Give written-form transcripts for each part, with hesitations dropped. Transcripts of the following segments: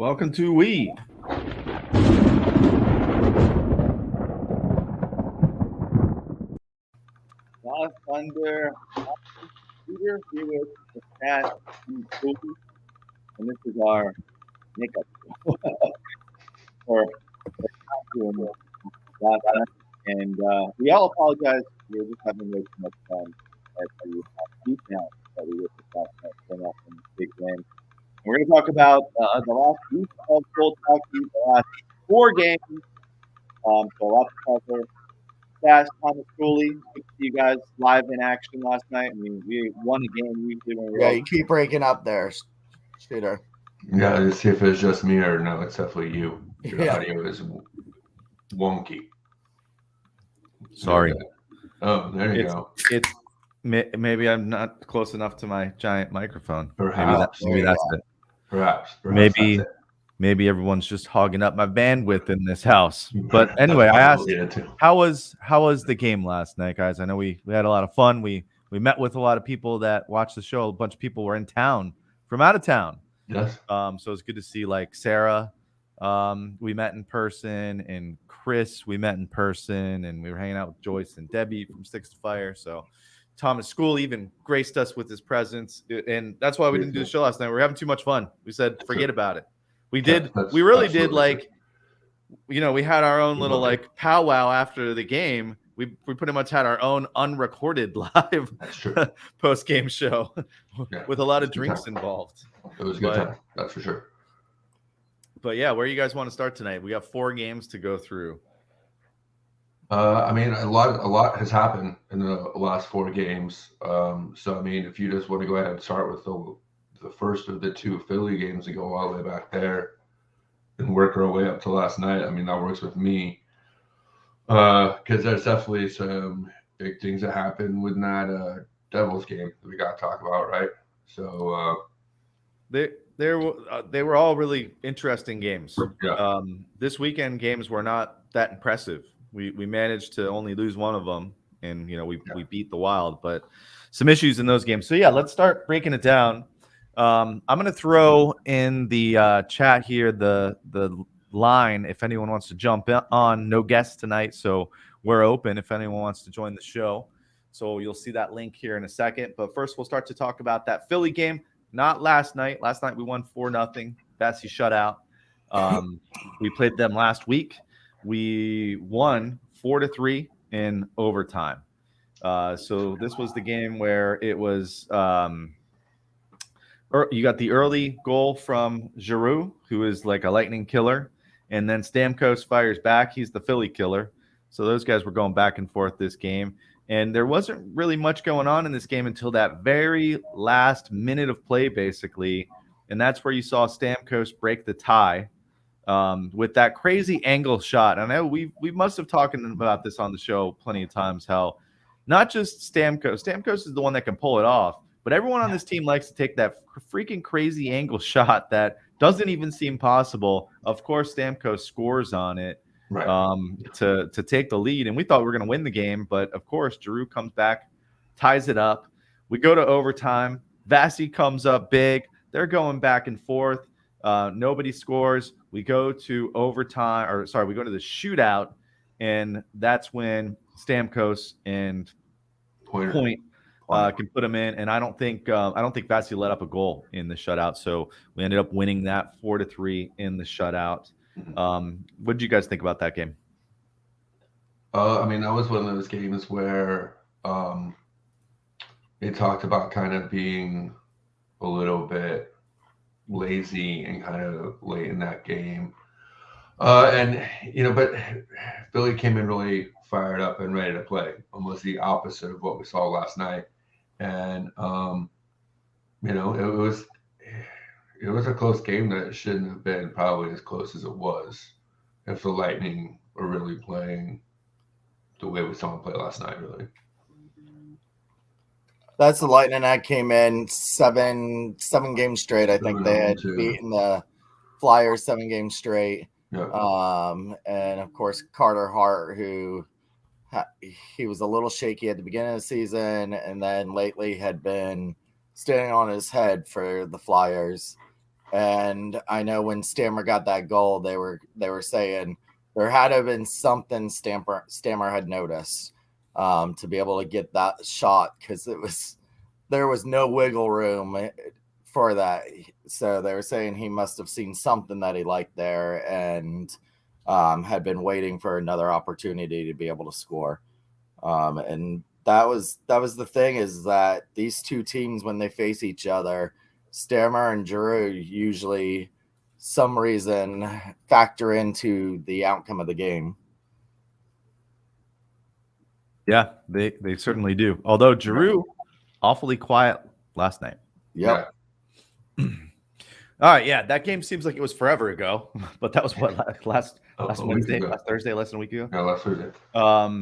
Welcome to We. Thunder. Peter here with the cast and this is our makeup for costume last night. And we all apologize. We were just having way too much fun at the beat down that we were last night coming off from the big win. And we're going to talk about the last week of Gold Hockey, the last 4 games. So lots to cover. Thomas Cooley, good to see you guys live in action last night. I mean, we won a game usually when you keep breaking up there, Shooter. Yeah, let's see if it's just me or no. It's definitely you. Your audio is wonky. Sorry. Oh, there you go. It's maybe I'm not close enough to my giant microphone. Perhaps. Maybe that's it. Perhaps maybe everyone's just hogging up my bandwidth in this house. But anyway, I asked, how was the game last night, guys? I know we had a lot of fun. We met with a lot of people that watched the show. A bunch of people were in town from out of town. Yes. So it's good to see like Sarah. We met in person, and Chris we met in person, and we were hanging out with Joyce and Debbie from Sticks to Fire. So Thomas School even graced us with his presence, and that's why we didn't do the show last night. We were having too much fun. We said forget about it. We did. We really did. Like, we had our own little like powwow after the game. We pretty much had our own unrecorded live post game show with a lot of drinks involved. It was a good time. That's for sure. But yeah, where you guys want to start tonight? We got 4 games to go through. I mean, a lot has happened in the last 4 games. So I mean, if you just want to go ahead and start with the first of the 2 Philly games and go all the way back there and work our way up to last night, I mean, that works with me. Because there's definitely some big things that happened with that Devils game that we got to talk about, right? So they were all really interesting games. Yeah. This weekend games were not that impressive. We managed to only lose one of them, and we beat the Wild, but some issues in those games. So yeah, let's start breaking it down. I'm going to throw in the chat here the line if anyone wants to jump on. No guests tonight, so we're open if anyone wants to join the show. So you'll see that link here in a second. But first, we'll start to talk about that Philly game. Not last night. Last night we won 4-0. Bessie shutout. We played them last week. We won 4-3 in overtime. So this was the game where it was. You got the early goal from Giroux, who is like a lightning killer, and then Stamkos fires back. He's the Philly killer. So those guys were going back and forth this game, and there wasn't really much going on in this game until that very last minute of play, basically, and that's where you saw Stamkos break the tie with that crazy angle shot. And I know we must have talked about this on the show plenty of times, how not just Stamkos is the one that can pull it off, but everyone on this team likes to take that freaking crazy angle shot that doesn't even seem possible. Of course, Stamkos scores on it to take the lead, and we thought we were going to win the game. But, of course, Giroux comes back, ties it up. We go to overtime. Vasi comes up big. They're going back and forth. Nobody scores. We go to overtime, we go to the shootout, and that's when Stamkos and Point can put them in, and I don't think Vasi let up a goal in the shutout, so we ended up winning that 4-3 in the shutout. What did you guys think about that game? I mean, that was one of those games where they talked about kind of being a little bit lazy and kind of late in that game, but Philly came in really fired up and ready to play, almost the opposite of what we saw last night. And it was a close game that it shouldn't have been probably as close as it was if the Lightning were really playing the way we saw them play last night. Really, that's the Lightning that came in seven games straight. I think they had beaten the Flyers 7 games straight. Yeah. And of course Carter Hart, who he was a little shaky at the beginning of the season, and then lately had been standing on his head for the Flyers. And I know when Stammer got that goal, they were saying there had to have been something Stammer had noticed to be able to get that shot, because there was no wiggle room for that. So they were saying he must have seen something that he liked there and had been waiting for another opportunity to be able to score. And that was the thing, is that these two teams, when they face each other, Stammer and Giroux usually some reason factor into the outcome of the game. Yeah, they certainly do. Although Giroux awfully quiet last night. Yep. Yeah. All right, yeah, that game seems like it was forever ago, but that was what last Wednesday, last Thursday, less than a week ago. Yeah, last Thursday. All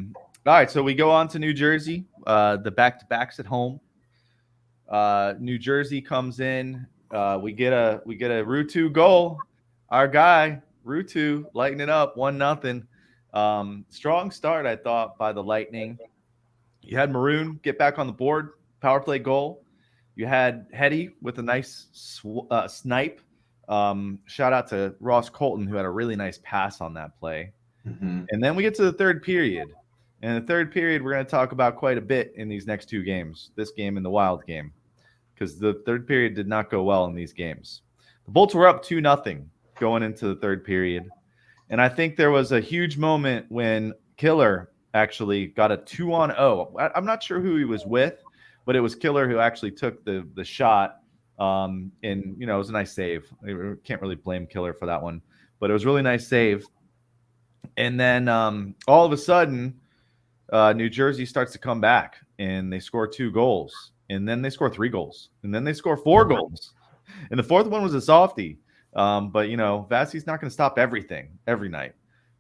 right, so we go on to New Jersey. The back-to-backs at home. New Jersey comes in. We get a Ruutu goal. Our guy Ruutu lighting it up, 1-0. Strong start, I thought, by the Lightning. You had Maroon get back on the board, power play goal. You had Hetty with a nice snipe. Shout out to Ross Colton, who had a really nice pass on that play. Mm-hmm. And then we get to the third period. And the third period, we're going to talk about quite a bit in these next two games, this game and the Wild game, because the third period did not go well in these games. The Bolts were up 2-0 going into the third period. And I think there was a huge moment when Killer actually got a 2-on-0. I'm not sure who he was with, but it was Killer who actually took the shot. And, it was a nice save. I can't really blame Killer for that one, but it was a really nice save. And then all of a sudden, New Jersey starts to come back, and they score 2 goals. And then they score 3 goals. And then they score 4 goals. And the fourth one was a softie. But, Vasi's not going to stop everything every night.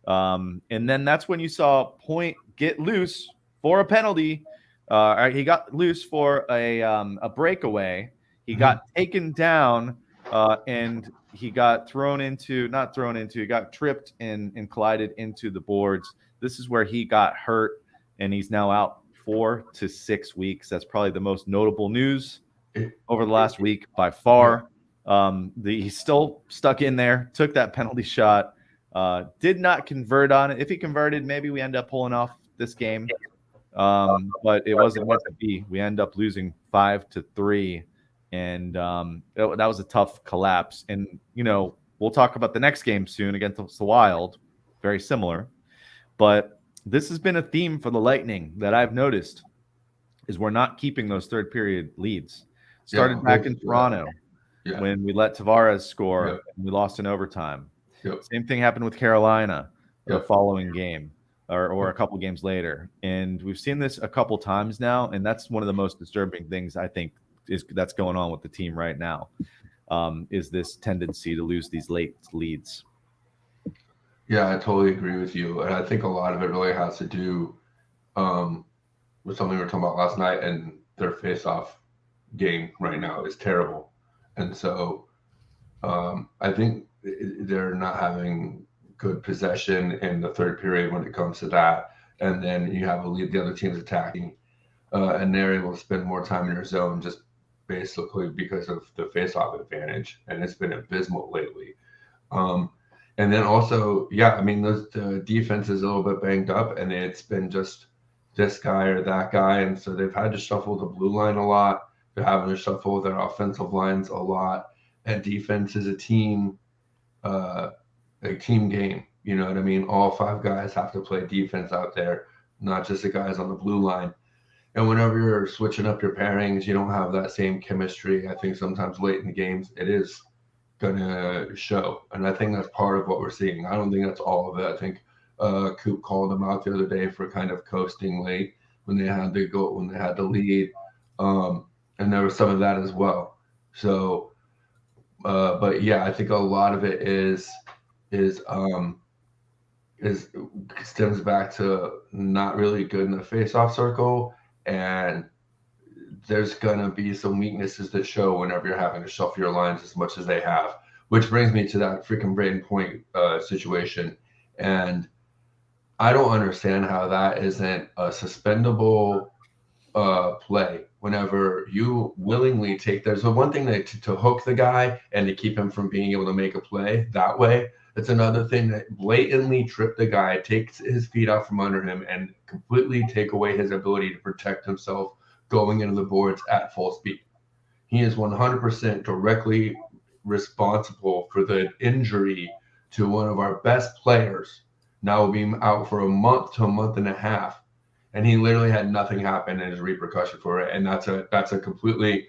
And then that's when you saw Point get loose for a penalty. He got loose for a breakaway. He got taken down, and he got he got tripped and collided into the boards. This is where he got hurt, and he's now out 4 to 6 weeks. That's probably the most notable news over the last week by far. He's still stuck in there, took that penalty shot, did not convert on it. If he converted, maybe we end up pulling off this game. But it wasn't meant to be. We end up losing 5-3. And that was a tough collapse. And, we'll talk about the next game soon against the Wild. Very similar. But this has been a theme for the Lightning that I've noticed, is we're not keeping those third period leads. Started back in Toronto when we let Tavares score and we lost in overtime. Same thing happened with Carolina the following game or a couple games later. And we've seen this a couple times now, and that's one of the most disturbing things I think that's going on with the team right now, is this tendency to lose these late leads. Yeah, I totally agree with you. And I think a lot of it really has to do with something we were talking about last night, and their face-off game right now is terrible. And so I think they're not having good possession in the third period when it comes to that. And then you have the other team's attacking, and they're able to spend more time in their zone just basically because of the face-off advantage. And it's been abysmal lately. And then also, the defense is a little bit banged up, and it's been just this guy or that guy. And so they've had to shuffle the blue line a lot. They're having to shuffle their offensive lines a lot. And defense is a team game. You know what I mean? All 5 guys have to play defense out there, not just the guys on the blue line. And whenever you're switching up your pairings, you don't have that same chemistry. I think sometimes late in the games, it is going to show. And I think that's part of what we're seeing. I don't think that's all of it. I think Coop called them out the other day for kind of coasting late when they had the lead. And there was some of that as well. So, but yeah, I think a lot of it stems back to not really good in the face-off circle, and there's gonna be some weaknesses that show whenever you're having to shuffle your lines as much as they have. Which brings me to that freaking Braden Point situation, and I don't understand how that isn't a suspendable play whenever you willingly take, there's one thing that to hook the guy and to keep him from being able to make a play that way. It's another thing that blatantly trip the guy, takes his feet out from under him, and completely take away his ability to protect himself going into the boards at full speed. He is 100% directly responsible for the injury to one of our best players. Now will be out for a month to a month and a half. And he literally had nothing happen and his repercussion for it. And that's a completely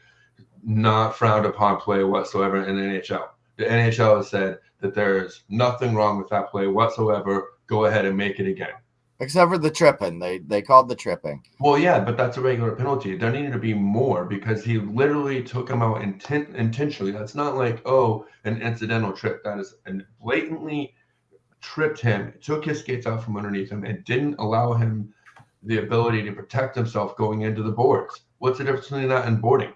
not frowned upon play whatsoever in the NHL. The NHL has said that there's nothing wrong with that play whatsoever. Go ahead and make it again. Except for the tripping. They called the tripping. Well, yeah, but that's a regular penalty. There needed to be more because he literally took him out intentionally. That's not like, oh, an incidental trip. That is blatantly tripped him, took his skates out from underneath him, and didn't allow him the ability to protect himself going into the boards. What's the difference between that and boarding?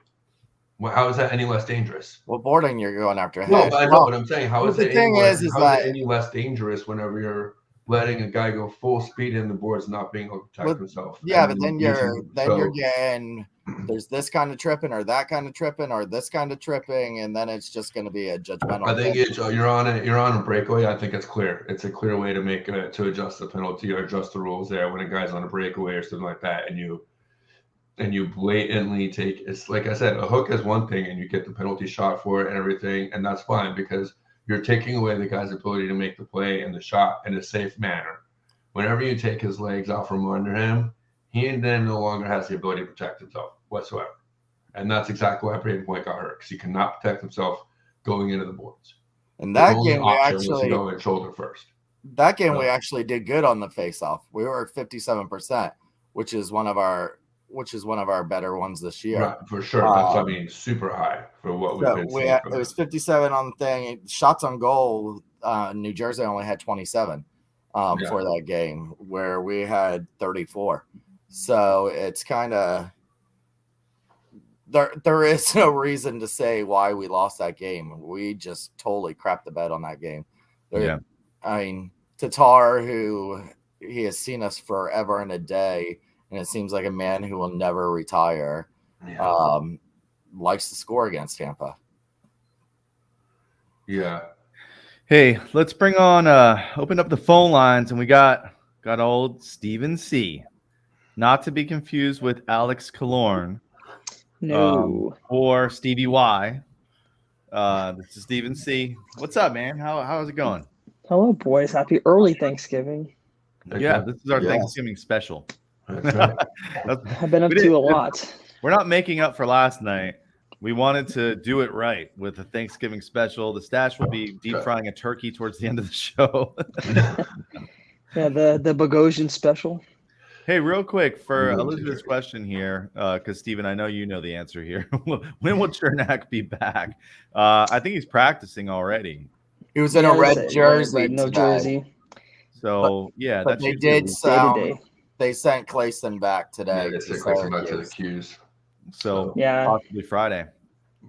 Well, how is that any less dangerous? Well, boarding, you're going after a No, head. but I know what I'm saying. How is the it thing any, is how that is it any less dangerous whenever you're letting a guy go full speed in the boards, not being able to protect himself? Yeah, but then you're getting there's this kind of tripping or that kind of tripping or this kind of tripping, and then it's just going to be a judgmental. I think you're on a breakaway. I think it's clear. It's a clear way to make to adjust the penalty or adjust the rules there when a guy's on a breakaway or something like that, and you blatantly take, it's like I said, a hook is one thing and you get the penalty shot for it and everything, and that's fine because you're taking away the guy's ability to make the play and the shot in a safe manner. Whenever you take his legs out from under him, he then no longer has the ability to protect himself whatsoever. And that's exactly why Braden Point got hurt, because he could not protect himself going into the boards. And that game we actually go in shoulder first. That game we actually did good on the faceoff. We were at 57%, which is one of our better ones this year. Right, for sure. That's super high for what we've been seeing. It was 57 on the thing. Shots on goal. New Jersey only had 27 for that game, where we had 34. So it's kind of there is no reason to say why we lost that game. We just totally crapped the bed on that game. I mean, Tatar, who he has seen us forever and a day, and it seems like a man who will never retire, likes to score against Tampa. Yeah. Hey, let's bring on open up the phone lines, and we got old Stephen C. Not to be confused with Alex Killorn. No. Or Stevie Y. This is Stephen C. What's up, man? How's it going? Hello, boys. Happy early Thanksgiving. Yeah, this is our Thanksgiving special. That's right. I've been up to a lot. We're not making up for last night. We wanted to do it right with the Thanksgiving special. The stash will be deep frying a turkey towards the end of the show. Yeah, the Bogosian special. Hey, real quick for Elizabeth's question here, because Steven, I know you know the answer here. When will Chernak be back? I think he's practicing already. He was in a red jersey. No jersey. So but they did they sent Clayson back today. Yeah, they sent Clayson back to the Qs. So possibly Friday.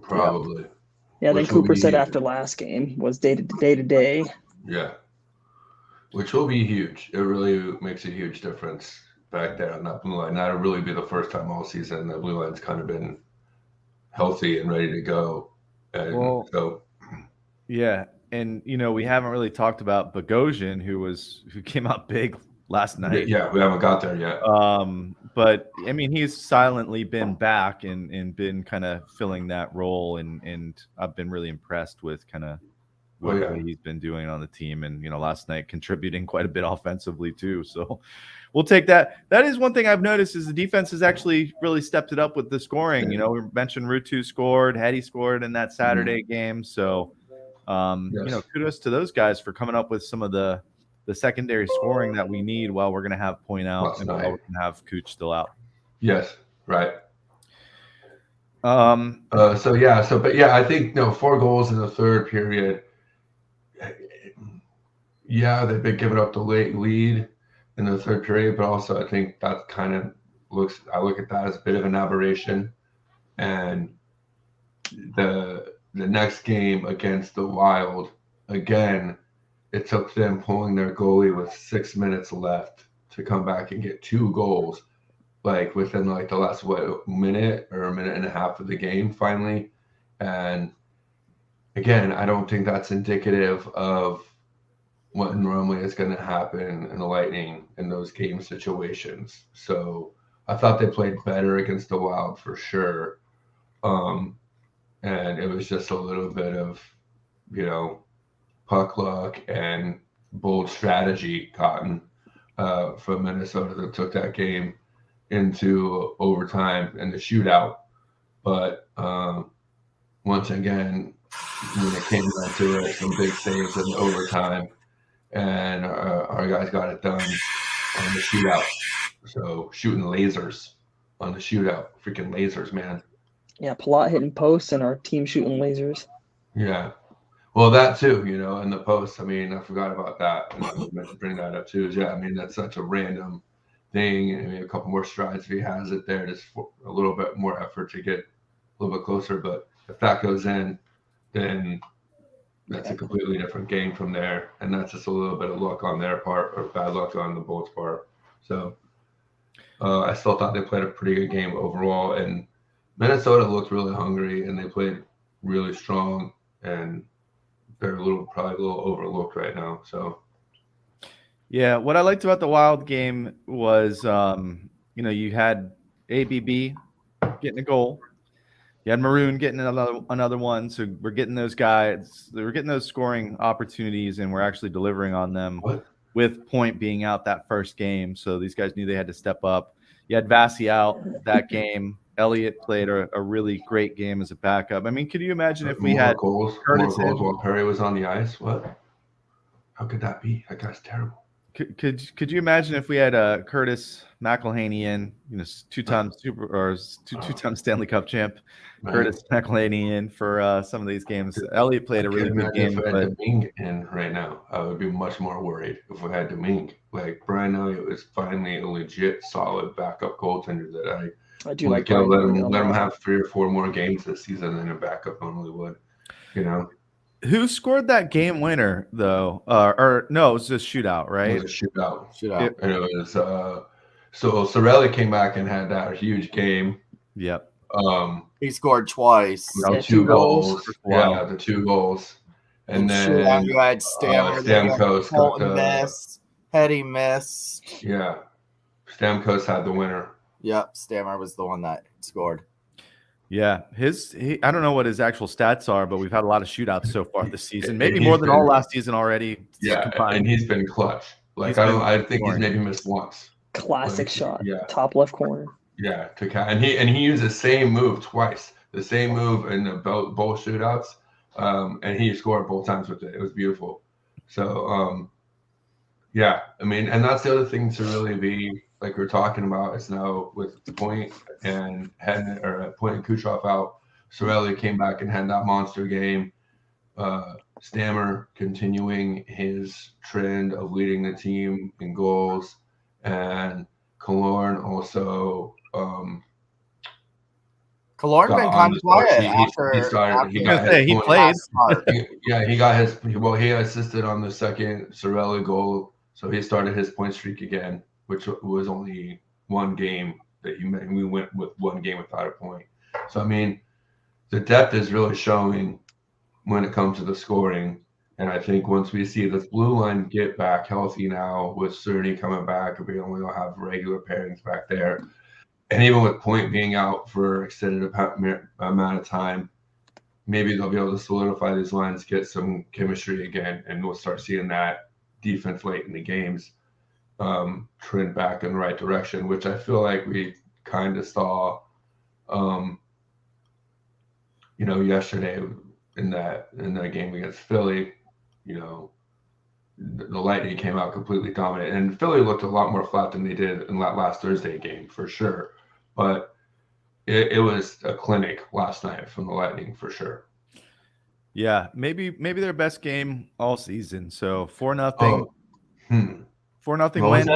Probably. Yeah, then Cooper said after last game was day to day. Yeah. Which will be huge. It really makes a huge difference back there on that blue line. That'll really be the first time all season the blue line's kind of been healthy and ready to go. And yeah. And we haven't really talked about Bogosian, who came out big last night. Yeah, we haven't got there yet. But I mean, he's silently been back and been kind of filling that role, and I've been really impressed with kind of what he's been doing on the team, and last night contributing quite a bit offensively too. So we'll take that. That is one thing I've noticed is the defense has actually really stepped it up with the scoring. We mentioned Ruutu scored, Hetty scored in that Saturday game. So kudos to those guys for coming up with some of the secondary scoring that we need while we're going to have Point out and while we're going to have Cooch still out. Yes, right. I think 4 goals in the third period. Yeah, they've been giving up the late lead in the third period, but also I think that kind of I look at that as a bit of an aberration. And the next game against the Wild, again, it took them pulling their goalie with 6 minutes left to come back and get 2 goals like within like the last minute or a minute and a half of the game finally. And again, I don't think that's indicative of what normally is going to happen in the Lightning in those game situations. So I thought they played better against the Wild for sure. And it was just a little bit of, puck luck and bold strategy, Cotton, from Minnesota that took that game into overtime and the shootout. But once again, when it came down to it, some big saves in overtime, and our guys got it done on the shootout. So shooting lasers on the shootout, freaking lasers, man. Yeah, Palat hitting posts and our team shooting lasers. Yeah. Well, that too, in the post. I mean, I forgot about that. And I meant to bring that up too. I mean, that's such a random thing. I mean, a couple more strides if he has it there, just a little bit more effort to get a little bit closer. But if that goes in, then that's a completely different game from there. And that's just a little bit of luck on their part or bad luck on the Bolts' part. So I still thought they played a pretty good game overall. And Minnesota looked really hungry and they played really strong. And they're probably a little overlooked right now. So, yeah, what I liked about the Wild game was, you had ABB getting a goal, you had Maroon getting another one. So we're getting those guys, we're getting those scoring opportunities, and we're actually delivering on them. With Point being out that first game, so these guys knew they had to step up. You had Vasi out that game. Elliott played a really great game as a backup. I mean, could you imagine if we had more goals while Perry was on the ice? What? How could that be? That guy's terrible. Could you imagine if we had Curtis McElhaney in, two-time two-time Stanley Cup champ, man. Curtis McElhaney in for some of these games. Elliott played a really good game. If we had Domingue in right now, I would be much more worried if we had Domingue. Like Brian Elliott was finally a legit solid backup goaltender that I do like let him have 3 or 4 more games this season than a backup normally would. Who scored that game winner though? Or no, it was a shootout, right? It was a shootout. And it was so Cirelli came back and had that huge game. Yep. He scored twice. 2 goals. Yeah, the 2 goals. And then you had Stamkos got the miss. Hetty missed. Yeah. Stamkos had the winner. Yep, Stammer was the one that scored. Yeah, I don't know what his actual stats are, but we've had a lot of shootouts so far this season. Maybe more than all last season already. Yeah, and he's been clutch. Like I think he's maybe missed once. Classic shot. Yeah. Top left corner. Yeah, and he used the same move twice. The same move in both shootouts. And he scored both times with it. It was beautiful. So yeah, I mean, and that's the other thing to really be like we're talking about is now with Point and Point and Kucherov out, Cirelli came back and had that monster game. Stammer continuing his trend of leading the team in goals, and Killorn also. Killorn been kind of quiet he played. He assisted on the second Cirelli goal, so he started his point streak again, which was only one game that we went with one game without a point. So, I mean, the depth is really showing when it comes to the scoring. And I think once we see this blue line get back healthy now with Cerny coming back, we only will have regular pairings back there. And even with Point being out for extended amount of time, maybe they'll be able to solidify these lines, get some chemistry again, and we'll start seeing that defense late in the games trend back in the right direction, which I feel like we kind of saw, yesterday in that game against Philly. The Lightning came out completely dominant, and Philly looked a lot more flat than they did in that last Thursday game for sure. But it was a clinic last night from the Lightning for sure. Yeah, maybe their best game all season. So 4-0. 4-0 win.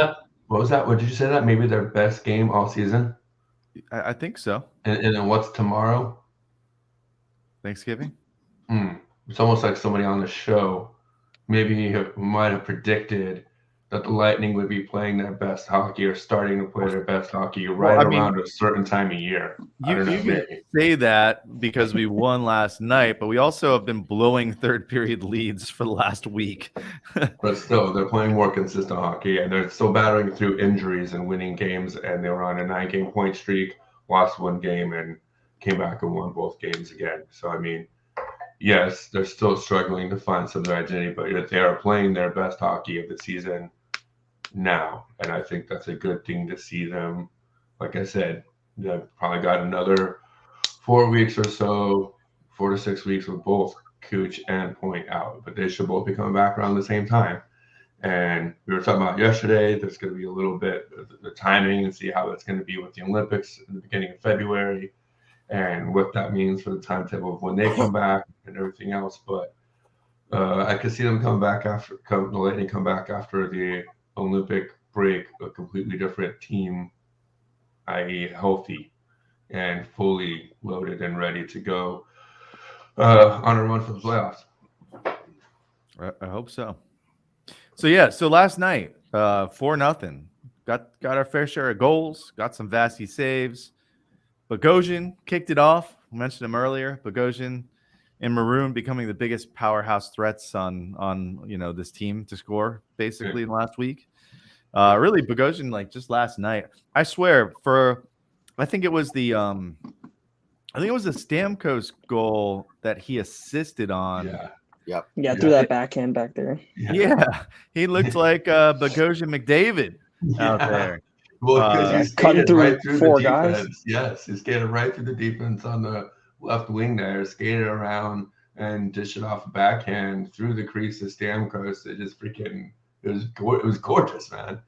What was that? What did you say that? Maybe their best game all season? I think so. And then what's tomorrow? Thanksgiving? It's almost like somebody on the show maybe might have predicted that the Lightning would be playing their best hockey or starting to play their best hockey right around a certain time of year. I don't know, You can say that because we won last night, but we also have been blowing third period leads for the last week. But still, they're playing more consistent hockey, and they're still battling through injuries and winning games. And they were on a 9-game point streak, lost one game, and came back and won both games again. So, I mean, yes, they're still struggling to find some of their identity, but they are playing their best hockey of the season now. And I think that's a good thing to see them. Like I said, they've probably got another 4 weeks or so, 4 to 6 weeks with both Cooch and Point out, but they should both be coming back around the same time. And we were talking about yesterday, there's going to be a little bit of the timing and see how that's going to be with the Olympics in the beginning of February and what that means for the timetable of when they come back and everything else. But I could see them the Lightning come back after the Olympic break, a completely different team, i.e. healthy and fully loaded and ready to go on a run for the playoffs. I hope so. So last night, 4-0. Got our fair share of goals, got some Vasi saves. Bogosian kicked it off. I mentioned him earlier. Bogosian and Maroon becoming the biggest powerhouse threats on this team to score basically in the last week. Really, Bogosian, like just last night, I swear I think it was the Stamkos goal that he assisted on. Yeah, through that backhand back there. Yeah, he looked like Bogosian McDavid out there. Well, because he's cutting through right through 4 the guys. defense. Yes, he's skated right through the defense on the left wing there, skated around and dish it off a backhand through the crease of Stamkos. It was gorgeous, man.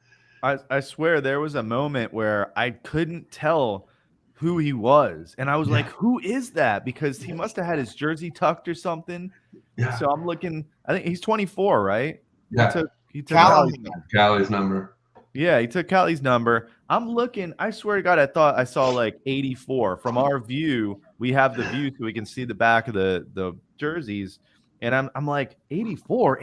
I swear there was a moment where I couldn't tell who he was. And I was like, who is that? Because he must have had his jersey tucked or something. Yeah. So I'm looking, I think he's 24, right? Yeah. He took Callie's number. Yeah, he took Callie's number. I'm looking, I swear to God, I thought I saw like 84. From our view, we have the view so we can see the back of the jerseys. And I'm like, 84,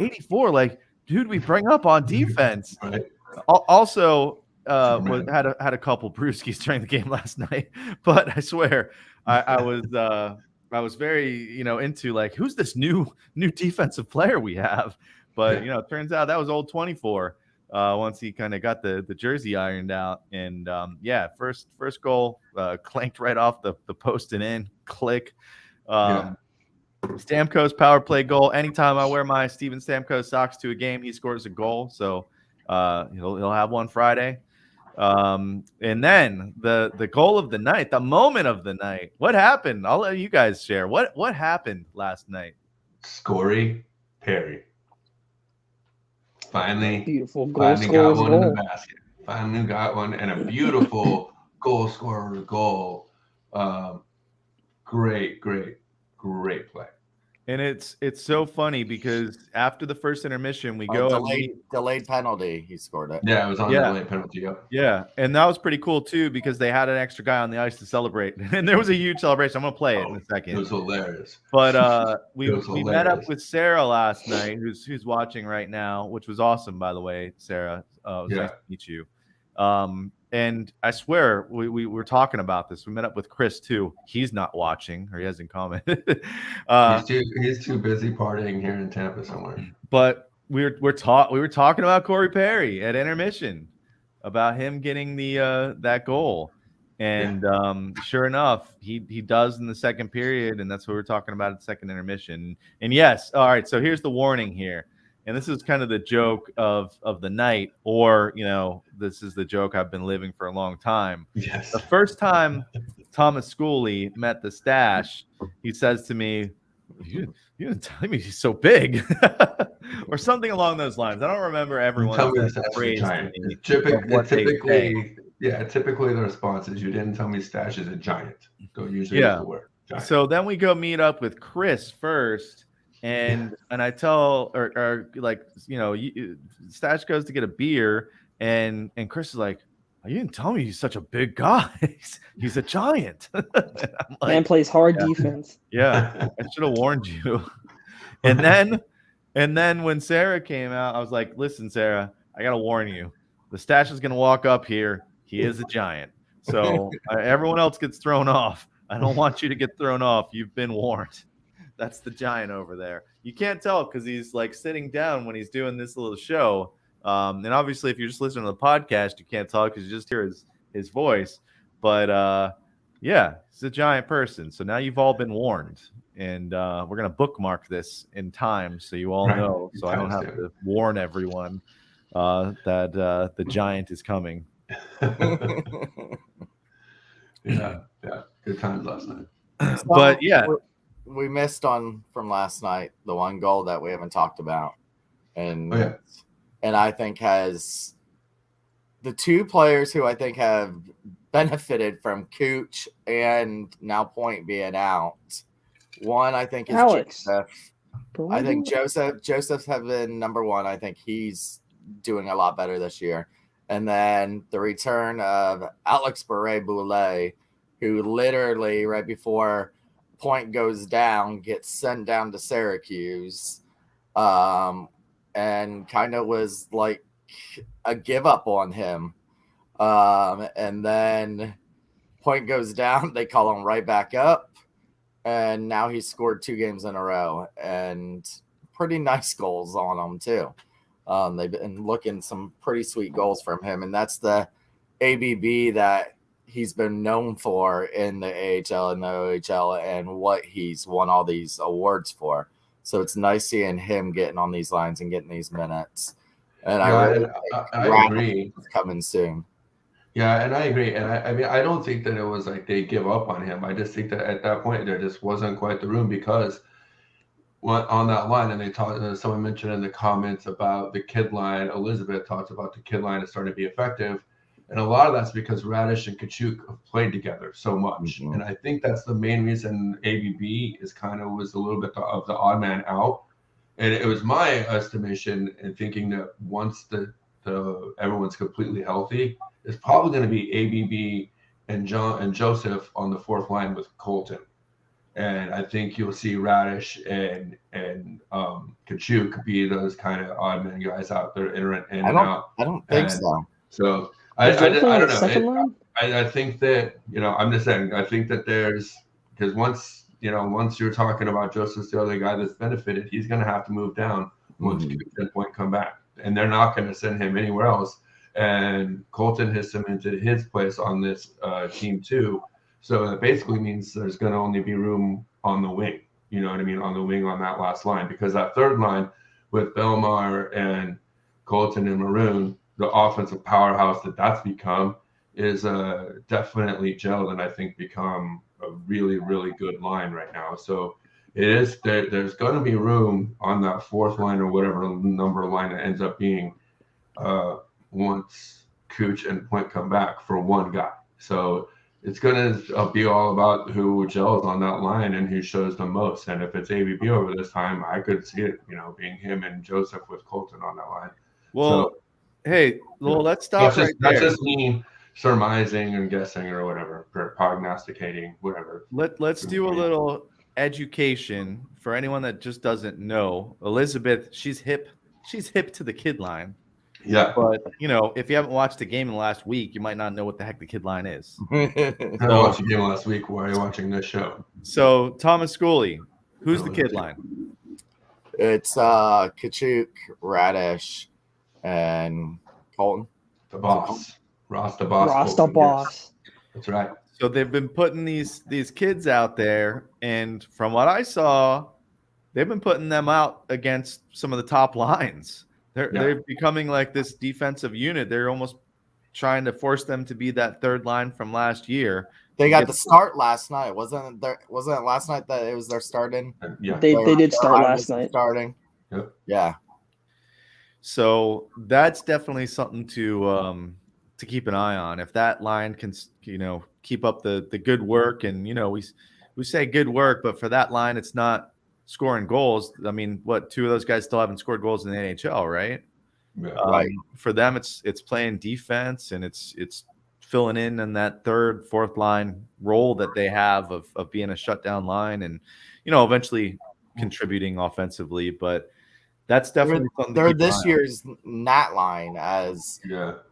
like, dude, we bring up on defense. Right. Also, had a couple brewskis during the game last night, but I swear I was very into like, who's this new defensive player we have? But it turns out that was old 24 once he kind of got the jersey ironed out. And first goal clanked right off the post and in, click. Stamkos power play goal. Anytime I wear my Steven Stamkos socks to a game, he scores a goal. So he'll have one Friday. And then the goal of the night, the moment of the night. What happened? I'll let you guys share. What happened last night? Corey Perry. Beautiful goal. Finally got one in the basket. Finally got one, and a beautiful goal scorer goal. Great play. And it's so funny because after the first intermission, we delayed penalty. He scored it. Yeah, it was on the delayed penalty. Yep. Yeah, and that was pretty cool too because they had an extra guy on the ice to celebrate, and there was a huge celebration. I'm gonna play it in a second. It was hilarious. But we met up with Sarah last night, who's watching right now, which was awesome, by the way, Sarah. It was nice to meet you. And I swear we were talking about this. We met up with Chris too. He's not watching, or he hasn't commented. He's too busy partying here in Tampa somewhere. But we were talking about Corey Perry at intermission, about him getting that goal, and sure enough, he does in the second period, and that's what we're talking about at second intermission. And yes, all right. So here's the warning here. And this is kind of the joke of the night, or, this is the joke I've been living for a long time. Yes. The first time Thomas Schooley met the Stash, he says to me, you didn't tell me he's so big, or something along those lines. I don't remember everyone. Typically, the response is, you didn't tell me Stash is a giant. Don't usually use the word giant. So then we go meet up with Chris first. And I tell, Stash goes to get a beer, and Chris is like, oh, you didn't tell me he's such a big guy. He's a giant. Man plays hard defense. Yeah, I should have warned you. And then when Sarah came out, I was like, listen, Sarah, I gotta warn you, the stash is gonna walk up here. He is a giant, so everyone else gets thrown off. I don't want you to get thrown off. You've been warned. That's the giant over there. You can't tell because he's like sitting down when he's doing this little show. And obviously, if you're just listening to the podcast, you can't tell because you just hear his voice. But yeah, he's a giant person. So now you've all been warned. And we're going to bookmark this in time so you all know. So I don't have to warn everyone that the giant is coming. Yeah. Good times last night. But yeah. We missed on from last night the one goal that we haven't talked about. And and I think has the two players who I think have benefited from Cooch and now Point being out. One, I think, is Alex. Joseph. I think Joseph's have been number one. I think he's doing a lot better this year. And then the return of Alex Beret-Boulet, who literally right before Point goes down, gets sent down to Syracuse, and kind of was like a give up on him. And then Point goes down, they call him right back up. And now he's scored 2 games in a row and pretty nice goals on them too. They've been looking some pretty sweet goals from him. And that's the ABB that he's been known for in the AHL and the OHL and what he's won all these awards for. So it's nice seeing him getting on these lines and getting these minutes. And I agree. It's coming soon. Yeah, and I agree. And I mean, I don't think that it was like they give up on him. I just think that at that point there just wasn't quite the room because on that line, and they talked. Someone mentioned in the comments about the kid line. Elizabeth talked about the kid line is starting to be effective, and a lot of that's because Radish and Kachuk have played together so much. Mm-hmm. And I think that's the main reason ABB is was a little bit of the odd man out. And it was my estimation and thinking that once the everyone's completely healthy, it's probably going to be ABB and Joseph on the fourth line with Colton. And I think you'll see Radish and Kachuk be those kind of odd man guys out there in and out. I don't think so. So I don't know. I think that, I'm just saying, I think that because once you're talking about Joseph's the other guy that's benefited, he's going to have to move down once Kachuk and Point come back. And they're not going to send him anywhere else. And Colton has cemented his place on this team too. So that basically means there's going to only be room on the wing. You know what I mean? On the wing on that last line. Because that third line with Belmar and Colton and Maroon, the offensive powerhouse that's become is definitely gelled and I think become a really, really good line right now. So it is there's going to be room on that fourth line or whatever number line it ends up being once Cooch and Point come back for one guy. So it's going to be all about who gels on that line and who shows the most. And if it's ABB over this time, I could see it, being him and Joseph with Colton on that line. Well, let's stop there. That's just me surmising and guessing or whatever, prognosticating, whatever. Let's do a little education for anyone that just doesn't know. Elizabeth, she's hip to the kid line. Yeah. But, if you haven't watched the game in the last week, you might not know what the heck the kid line is. I watched the game last week. Why are you watching this show? So, Thomas Schooley, who's the kid line? It's Kachuk, Radish, and Colton. The boss. Ross the boss. Ross the boss. That's right. So they've been putting these kids out there, and from what I saw, they've been putting them out against some of the top lines. They're becoming like this defensive unit. They're almost trying to force them to be that third line from last year. They got the start last night. Wasn't it last night that it was their starting? Yeah. They did start last night. Starting. Yep. Yeah. So that's definitely something to keep an eye on. If that line can, keep up the good work, and we say good work, but for that line, it's not scoring goals. I mean, two of those guys still haven't scored goals in the NHL, right? Yeah, right. For them, it's playing defense, and it's filling in that third, fourth line role that they have of being a shutdown line, and eventually contributing offensively. But that's definitely something to They're keep an this eye on. year's Nat line as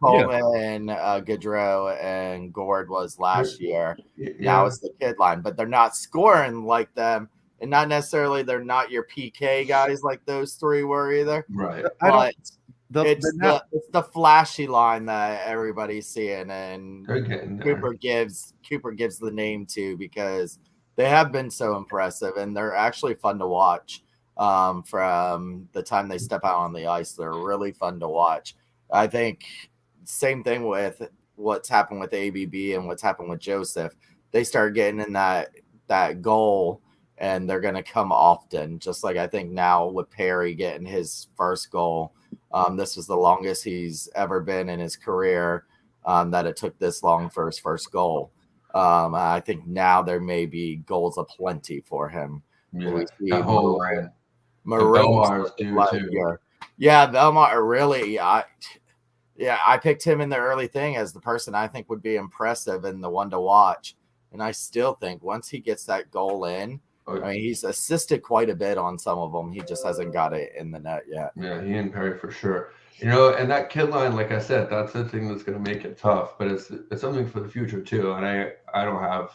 Coleman, Gaudreau, and Gord was last year. Now it's the kid line, but they're not scoring like them, and not necessarily they're not your PK guys like those three were either. Right. But it's the flashy line that everybody's seeing, and Cooper gives the name to because they have been so impressive, and they're actually fun to watch. From the time they step out on the ice, they're really fun to watch. I think same thing with what's happened with ABB and what's happened with Joseph. They start getting in that goal, and they're going to come often. Just like I think now with Perry getting his first goal, this was the longest he's ever been in his career. That it took this long for his first goal. I think now there may be goals aplenty for him. Yeah, that whole Belmar's due too. Yeah, Belmar really. I picked him in the early thing as the person I think would be impressive and the one to watch. And I still think once he gets that goal in, I mean, he's assisted quite a bit on some of them. He just hasn't got it in the net yet. Yeah, he and Perry for sure. And that kid line, like I said, that's the thing that's going to make it tough. But it's something for the future too. And I don't have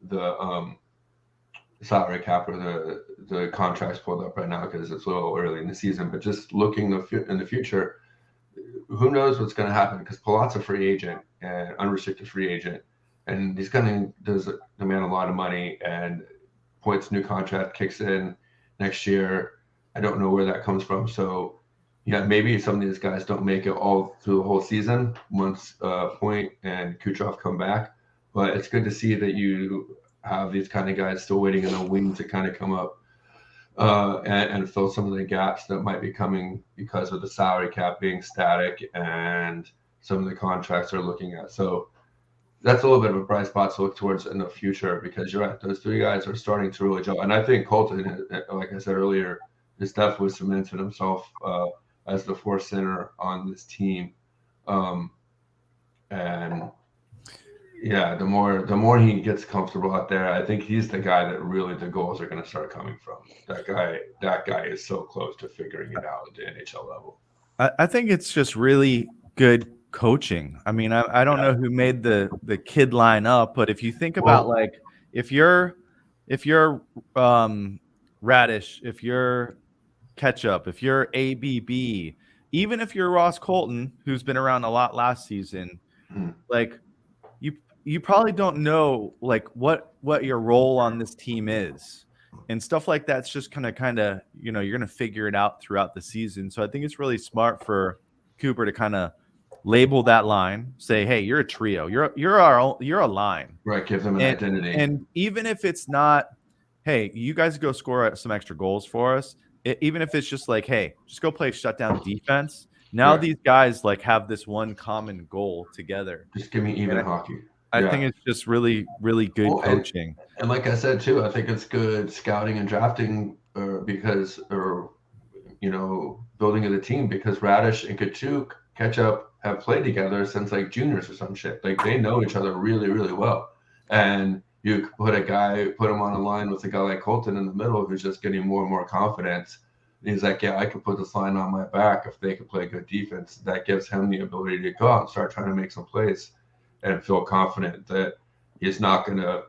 the salary cap or the contracts pulled up right now because it's a little early in the season. But just looking in the future, who knows what's going to happen? Because Palat's a free agent and unrestricted free agent, and he's going to demand a lot of money. And Point's new contract kicks in next year. I don't know where that comes from. So, yeah, maybe some of these guys don't make it all through the whole season once Point and Kucherov come back. But it's good to see that you have these kind of guys still waiting in the wings to kind of come up and fill some of the gaps that might be coming because of the salary cap being static and some of the contracts they're looking at. So that's a little bit of a bright spot to look towards in the future because you're right. Those three guys are starting to really gel. And I think Colton, like I said earlier, is definitely cemented himself as the fourth center on this team. And yeah, the more he gets comfortable out there, I think he's the guy that really the goals are going to start coming from. That guy is so close to figuring it out at the NHL level. I think it's just really good coaching. I mean, I don't know who made the kid line up, but if you think about like if you're Radish, if you're Ketchup, if you're ABB, even if you're Ross Colton, who's been around a lot last season, like you probably don't know like what your role on this team is and stuff like that's just kind of you're going to figure it out throughout the season. So I think it's really smart for Cooper to kind of label that line, say, hey, you're a trio, you're a line, right? Give them an identity. And even if it's not, hey, you guys go score some extra goals for us, even if it's just like, hey, just go play shutdown defense. Now these guys like have this one common goal together. Just give me even hockey. I think it's just really, really good coaching. And like I said, too, I think it's good scouting and drafting building of the team because Radish and Ketchup have played together since like juniors or some shit. Like they know each other really, really well. And you put him on a line with a guy like Colton in the middle who's just getting more and more confidence. And he's like, yeah, I could put this line on my back if they could play good defense. That gives him the ability to go out and start trying to make some plays and feel confident that he's not going to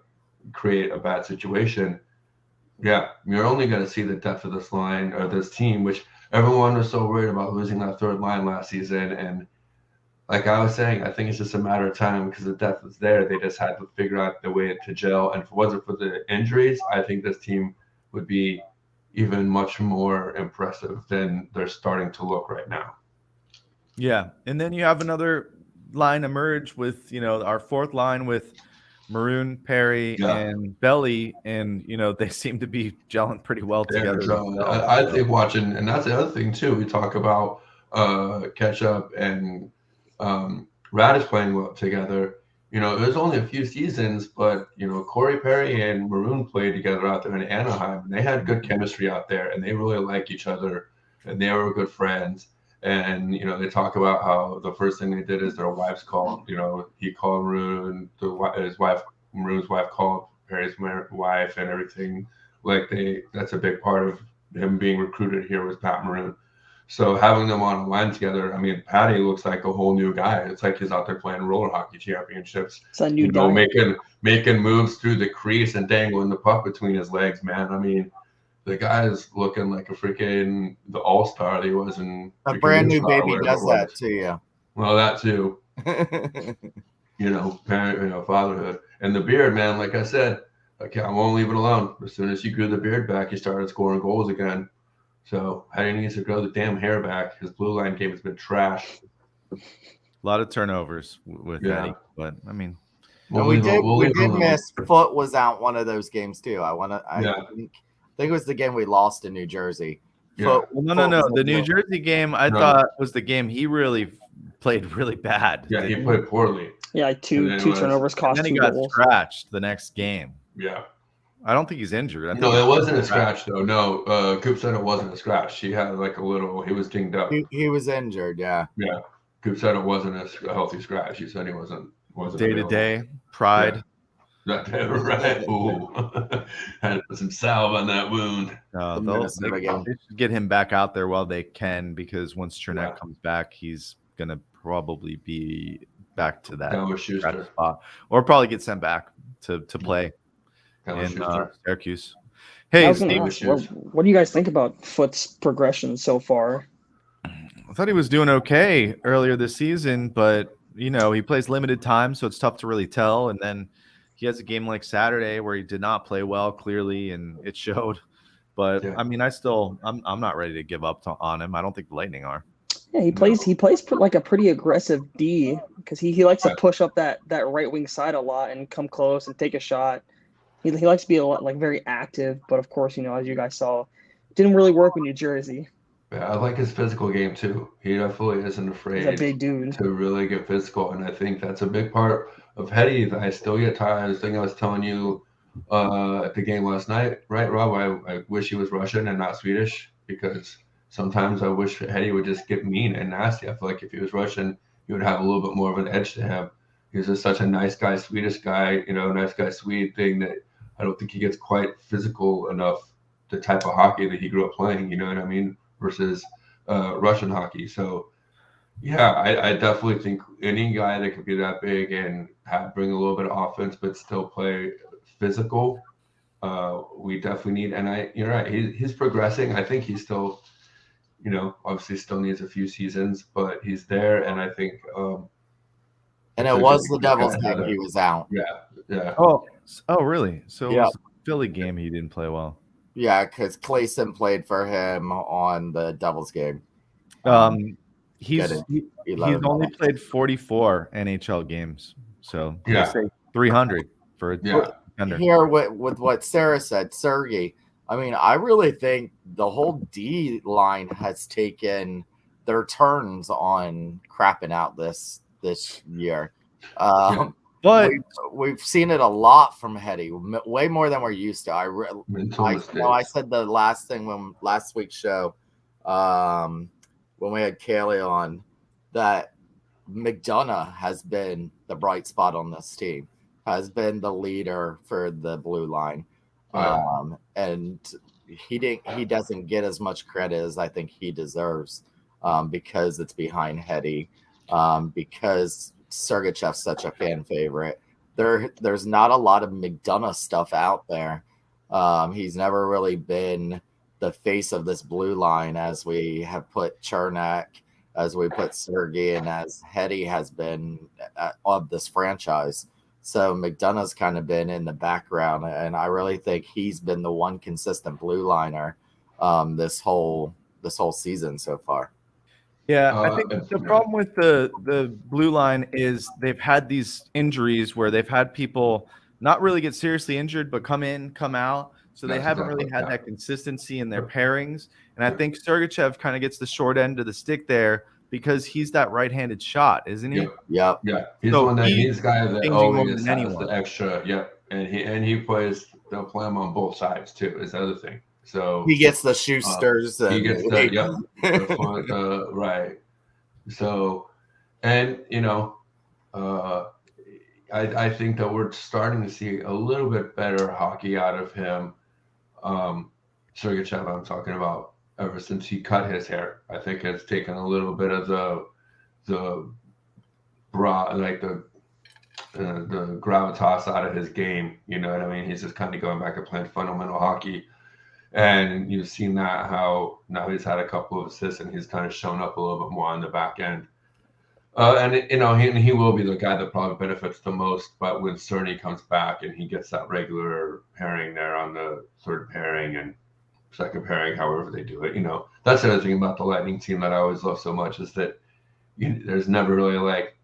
create a bad situation. Yeah, you're only going to see the depth of this line or this team, which everyone was so worried about losing that third line last season. And like I was saying, I think it's just a matter of time because the depth is there. They just had to figure out the way to gel. And if it wasn't for the injuries, I think this team would be even much more impressive than they're starting to look right now. Yeah, and then you have another line emerge with our fourth line with Maroon, Perry, and Belly, and they seem to be gelling pretty well together. I think watching, and that's the other thing too. We talk about Ketchup and Radish playing well together. It was only a few seasons, but Corey Perry and Maroon played together out there in Anaheim. And they had good chemistry out there, and they really like each other, and they were good friends. And they talk about how the first thing they did is their wives called. He called Maroon, Maroon's wife called Perry's wife, and everything. Like that's a big part of him being recruited here was Pat Maroon. So having them on a line together, I mean, Patty looks like a whole new guy. It's like he's out there playing roller hockey championships. It's a new guy. Making moves through the crease and dangling the puck between his legs, man. I mean, the guy is looking like a freaking the all-star that he was in a brand new baby does that to you. Well, that too. Fatherhood. And the beard, man, like I said, okay, I won't leave it alone. As soon as he grew the beard back, he started scoring goals again. So Hetty needs to grow the damn hair back. His blue line game has been trash. A lot of turnovers with Hetty, but I mean, we did miss. Foot was out one of those games too. I think it was the game we lost in New Jersey. Yeah. No. The New Jersey game I thought was the game he really played really bad. Yeah, he played poorly. Yeah, two turnovers cost. And then he got scratched the next game. Yeah. I don't think he's injured. No, it wasn't a scratch though. No, Coop said it wasn't a scratch. He had like a little. He was dinged up. He was injured. Yeah. Yeah. Coop said it wasn't a healthy scratch. He said he wasn't day to day pride. Yeah. Right. Ooh. Had to put some salve on that wound. They should get him back out there while they can, because once Chernak comes back, he's gonna probably be back to that spot, or probably get sent back to play in Syracuse. Hey, what do you guys think about Foot's progression so far? I thought he was doing okay earlier this season, but he plays limited time, so it's tough to really tell. And then he has a game like Saturday where he did not play well, clearly, and it showed. But I mean, I'm not ready to give up on him. I don't think the Lightning are. Yeah, he plays like a pretty aggressive D, because he likes to push up that right wing side a lot and come close and take a shot. He likes to be a lot, very active, but of course, as you guys saw, it didn't really work with New Jersey. Yeah, I like his physical game too. He definitely isn't afraid He's a big dude to really get physical, and I think that's a big part of Hetty that I still get tired. The thing I was telling you at the game last night, right, Rob? I wish he was Russian and not Swedish, because sometimes I wish Hetty would just get mean and nasty. I feel like if he was Russian, he would have a little bit more of an edge to him. He's just such a nice guy, Swedish guy, nice guy, Swede thing, that I don't think he gets quite physical enough, the type of hockey that he grew up playing, you know what I mean, versus Russian hockey. So, yeah, I definitely think any guy that could be that big and bring a little bit of offense but still play physical, we definitely need. And you're right, he's progressing. I think he's still, obviously still needs a few seasons, but he's there, and I think. And it was the Devils game he was out. Yeah. Oh, really? So it was the Philly game he didn't play well. Yeah, because Clayson played for him on the Devils game. He's only played 44 NHL games, so say 300 for a defender. Here with what Sarah said, Sergey. I mean, I really think the whole D line has taken their turns on crapping out this year. But we've seen it a lot from Hetty, way more than we're used to. I said the last thing last week's show, when we had Kaylee on, that McDonough has been the bright spot on this team, has been the leader for the blue line, and he doesn't get as much credit as I think he deserves, because it's behind Hetty, because Sergachev's such a fan favorite. There's not a lot of McDonough stuff out there. He's never really been the face of this blue line, as we have put Chernak, as we put Sergey, and as Hetty has been of this franchise. So McDonough's kind of been in the background, and I really think he's been the one consistent blue liner this whole season so far. Yeah, I think the problem with the blue line is they've had these injuries where they've had people not really get seriously injured, but come in, come out. So they haven't really had that consistency in their pairings. And I think Sergachev kind of gets the short end of the stick there, because he's that right-handed shot, isn't he? Yeah. He's the one he's the guy that always has the extra. Yep. And he plays. They'll play him on both sides too. Is the other thing. So he gets the Schusters. He gets the right. So, and I think that we're starting to see a little bit better hockey out of him. Sergachev, I'm talking about. ever since he cut his hair. I think has taken a little bit of the the gravitas out of his game. You know what I mean? He's just kind of going back to playing fundamental hockey. And you've seen that how now he's had a couple of assists and he's kind of shown up a little bit more on the back end. He will be the guy that probably benefits the most. But when Cerny comes back and he gets that regular pairing there on the third pairing and second pairing, however they do it, that's the other thing about the Lightning team that I always love so much is that there's never really like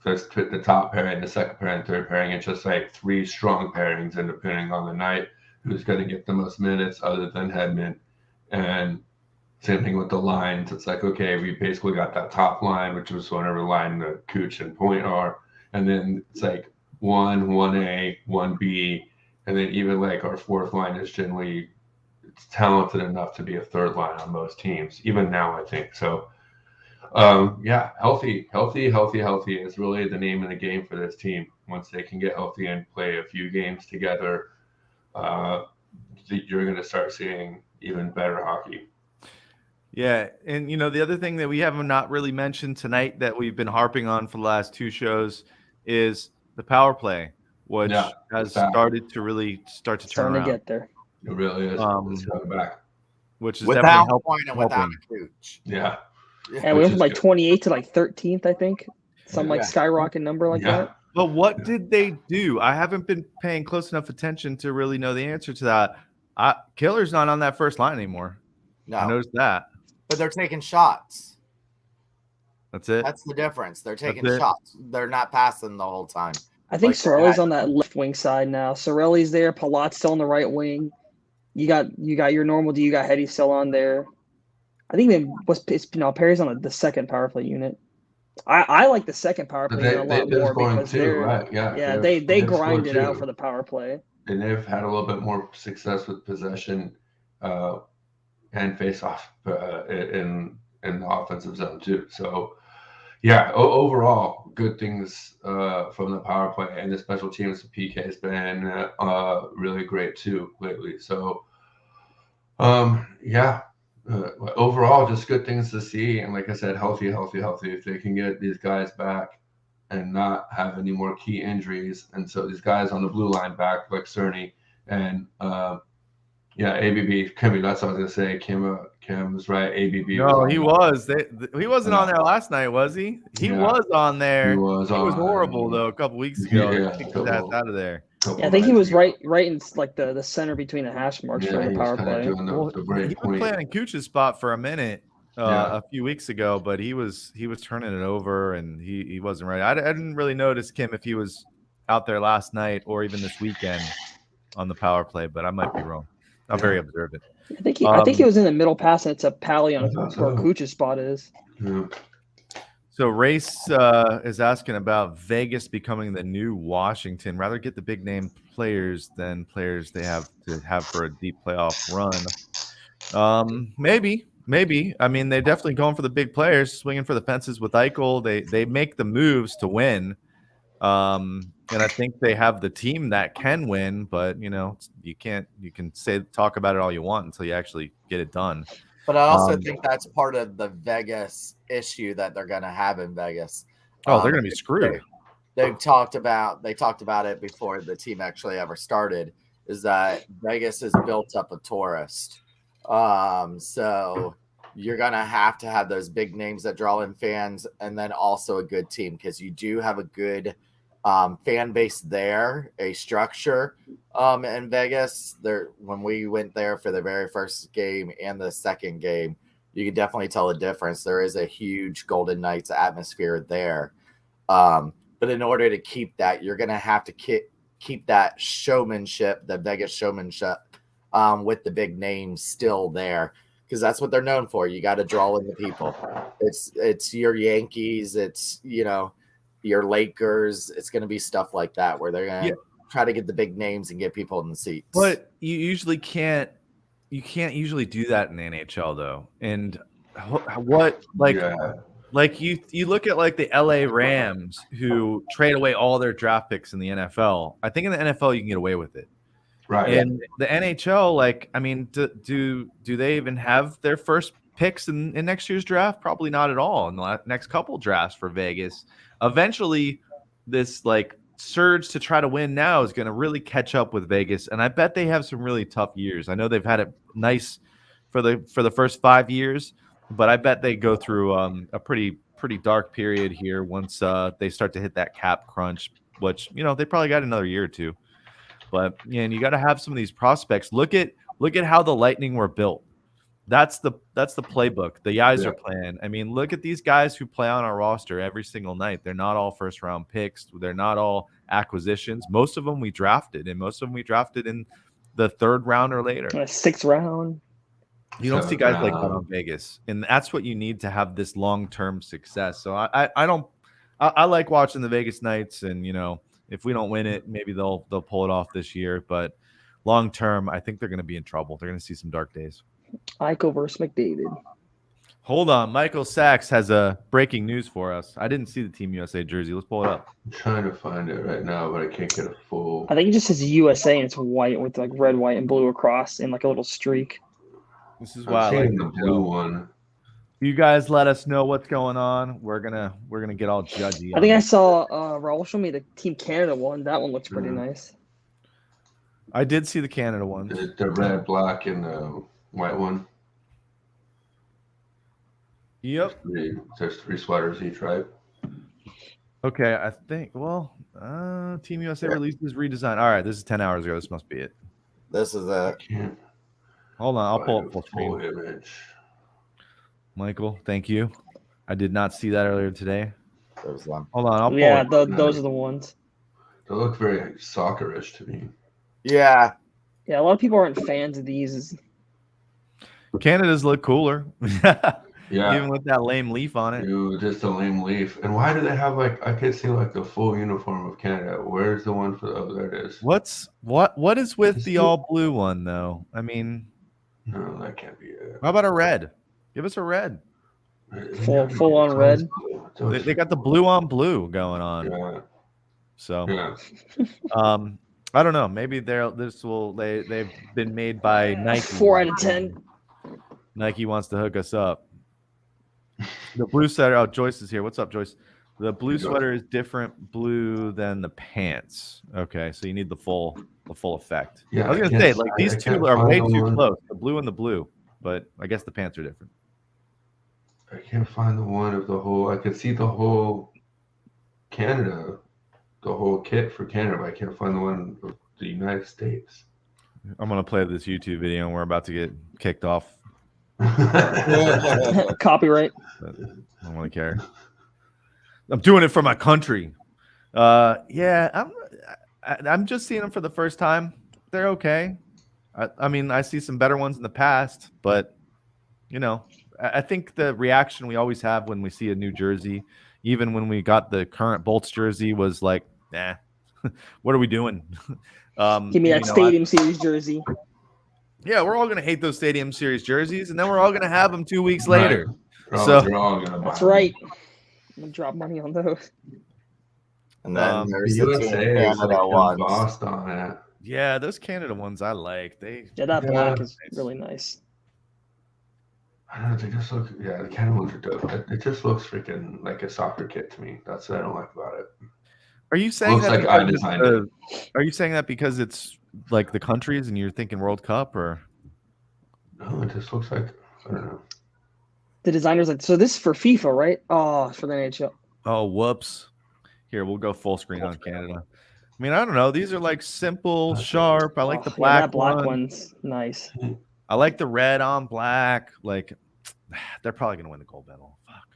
there's the top pairing, the second pairing, third pairing. It's just like three strong pairings, and depending on the night, who's going to get the most minutes other than Hedman. And same thing with the lines. It's like, okay, we basically got that top line, which was whatever line the Cooch and Point are. And then it's like 1A, 1B. And then even like our fourth line is generally it's talented enough to be a third line on most teams, even now, I think. So, healthy is really the name of the game for this team. Once they can get healthy and play a few games together, you're going to start seeing even better hockey. Yeah, and the other thing that we have not really mentioned tonight that we've been harping on for the last two shows is the power play, which has started to really turn around. To get there. It really is. It's coming back. Which is without definitely Point and without Cooch. Yeah. And we went from like 28 to like 13th, I think. Some like skyrocket number like that. But what did they do? I haven't been paying close enough attention to really know the answer to that. Killer's not on that first line anymore. No. I noticed that. But they're taking shots. That's it. That's the difference. They're taking shots. They're not passing the whole time. I think Sorelli's on that left wing side now. Sorelli's there. Palat's still on the right wing. You got your normal D. You got Hetty still on there. I think Perry's on the second power play unit. I like the second power play unit a lot more because they grind it out for the power play. And they've had a little bit more success with possession and face off in the offensive zone too. So overall good things from the power play, and the special teams. The PK has been really great too lately. So overall just good things to see. And like I said, healthy. If they can get these guys back and not have any more key injuries, and so these guys on the blue line back like Cerny and ABB, Kimmy, that's what I was gonna say. Kim was right. ABB. No, he was. He wasn't on there last night, was he? He was on there. He was horrible though a couple weeks ago. That's out of there. I think he was right in like the center between the hash marks for the power play. He was playing in Cooch's spot for a minute a few weeks ago, but he was turning it over and he wasn't right. I didn't really notice Kim if he was out there last night or even this weekend on the power play, but I might be wrong. I'm very observant. I think he was in the middle pass, and it's a pally on where Cooch's spot is. Yeah. So Race is asking about Vegas becoming the new Washington. Rather get the big name players than players they have to have for a deep playoff run. Maybe. I mean, they're definitely going for the big players, swinging for the fences with Eichel. They make the moves to win. And I think they have the team that can win, but you can talk about it all you want until you actually get it done. But I also think that's part of the Vegas issue that they're going to have in Vegas. They're going to be screwed. They talked about it before the team actually ever started, is that Vegas is built up a tourist. So you're going to have those big names that draw in fans, and then also a good team, because you do have a good fan base there, a structure in Vegas. There, when we went there for the very first game and the second game, you can definitely tell the difference. There is a huge Golden Knights atmosphere there. But in order to keep that, you're going to have to keep that showmanship, the Vegas showmanship, with the big names still there, because that's what they're known for. You got to draw in the people. It's your Yankees. It's, your Lakers. It's going to be stuff like that where they're going to try to get the big names and get people in the seats. But you usually can't. You can't usually do that in the NHL though. And you look at like the LA Rams, who trade away all their draft picks in the NFL. I think in the NFL you can get away with it. Right. And the NHL, like, I mean, do they even have their first picks in next year's draft? Probably not at all in the next couple drafts for Vegas. Eventually, this like surge to try to win now is going to really catch up with Vegas, and I bet they have some really tough years. I know they've had it nice for the first 5 years, but I bet they go through a pretty dark period here once they start to hit that cap crunch, which they probably got another year or two. But and you got to have some of these prospects. Look at how the Lightning were built. That's the playbook. The Yzer plan. I mean, look at these guys who play on our roster every single night. They're not all first round picks. They're not all acquisitions. Most of them we drafted, and most of them we drafted in the 3rd round or later. 6th round. You don't see guys like that on Vegas, and that's what you need to have this long-term success. So I like watching the Vegas Knights, and if we don't win it, maybe they'll pull it off this year. But long term, I think they're going to be in trouble. They're going to see some dark days. Eichel versus McDavid. Hold on, Michael Sachs has a breaking news for us. I didn't see the Team USA jersey. Let's pull it up. I'm trying to find it right now, but I can't get a full. I think it just says USA and it's white with like red, white, and blue across and like a little streak. This is why I like the blue one. You guys let us know what's going on. We're gonna get all judgy. I think I saw Raul show me the Team Canada one. That one looks pretty nice. I did see the Canada one. The red, black, and the white one. Yep. There's 3 sweaters each, right? Okay, I think. Well, Team USA releases redesign. All right, this is 10 hours ago. This must be it. This is it. Hold on, I'll pull up full screen. Image. Michael, thank you. I did not see that earlier today. There's one. Hold on, I'll pull it. Those are the ones. They look very soccerish to me. Yeah. Yeah, a lot of people aren't fans of these. Canada's look cooler. Yeah. Even with that lame leaf on it. Dude, just a lame leaf. And why do they have I could see the full uniform of Canada. Where's the one for there it is. What is with the all blue one though? I mean, no, that can't be it. How about a red? Give us a red. Full on red. They got the blue on blue going on. Yeah. So I don't know. Maybe they've been made by Nike. 4 out of 10. Nike wants to hook us up. The blue sweater. Oh, Joyce is here. What's up, Joyce? The blue sweater is different blue than the pants. Okay, so you need the full effect. Yeah, I was gonna say these two are way too close. The blue and the blue, but I guess the pants are different. I can't find the one of the whole. I could see the whole Canada, the whole kit for Canada, but I can't find the one of the United States. I'm gonna play this YouTube video, and we're about to get kicked off. Copyright. I don't really care. I'm doing it for my country. Yeah, I'm just seeing them for the first time. They're okay. I mean, I see some better ones in the past, but I think the reaction we always have when we see a new jersey, even when we got the current Bolts jersey, was like, nah, what are we doing? Give me that Stadium Series jersey. Yeah, we're all going to hate those Stadium Series jerseys, and then we're all going to have them 2 weeks later. Right. So that's right. I'm going to drop money on those. And then there's the USA Canada ones. On it. Yeah, those Canada ones I like. That black is really nice. I don't know, they just look. Yeah, the Canada ones are dope. It just looks freaking like a soccer kit to me. That's what I don't like about it. Are you saying that? Like I designed it. Are you saying that because it's like the countries and you're thinking World Cup, or? No, it just looks like, I don't know. The designers so this is for FIFA, right? Oh, for the NHL. Oh, whoops. Here, we'll go full screen on Canada. I mean, I don't know. These are like simple, sharp. I like the black. That black one's nice. I like the red on black. Like, they're probably gonna win the gold medal. Fuck.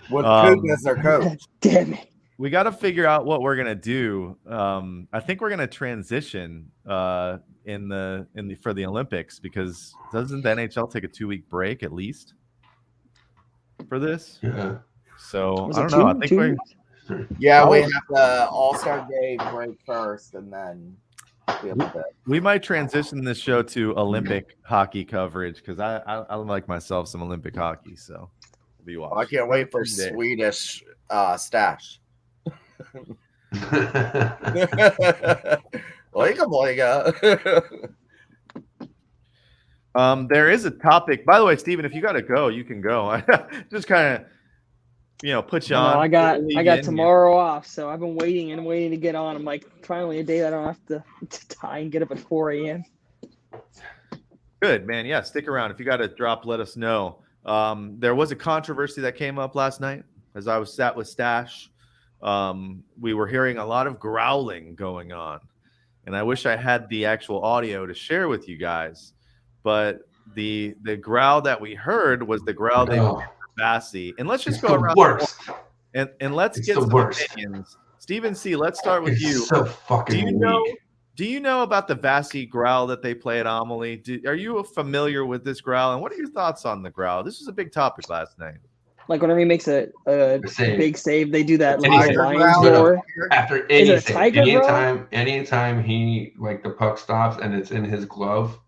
What goodness their coach? Damn it. We got to figure out what we're gonna do. I think we're gonna transition for the Olympics, because doesn't the NHL take a 2-week break at least for this? Yeah. So I don't know. I think we're. Yeah, we have the All-Star Day break first, and then we might transition this show to Olympic hockey coverage, because I like myself some Olympic hockey. So I can't wait for Swedish stash. Boyga, boyga. There is a topic. By the way, Steven, if you got to go, you can go. Just kind of, put you on. I got leave you in here. tomorrow off, so I've been waiting to get on. I'm like, finally a day that I don't have to tie and get up at 4 a.m. Good, man. Yeah, stick around. If you got to drop, let us know. There was a controversy that came up last night as I was sat with Stash. We were hearing a lot of growling going on, and I wish I had the actual audio to share with you guys. But the growl that we heard was the growl they did for Bassey. And let's just go around worst. And let's get some opinions. Stephen C., let's start with you. So fucking weak. Do you know about the Bassey growl that they play at Amalie? Are you familiar with this growl? And what are your thoughts on the growl? This was a big topic last night. Like whenever he makes a big save, they do that Any Lions roar. After any Is it a tiger anytime he the puck stops and it's in his glove,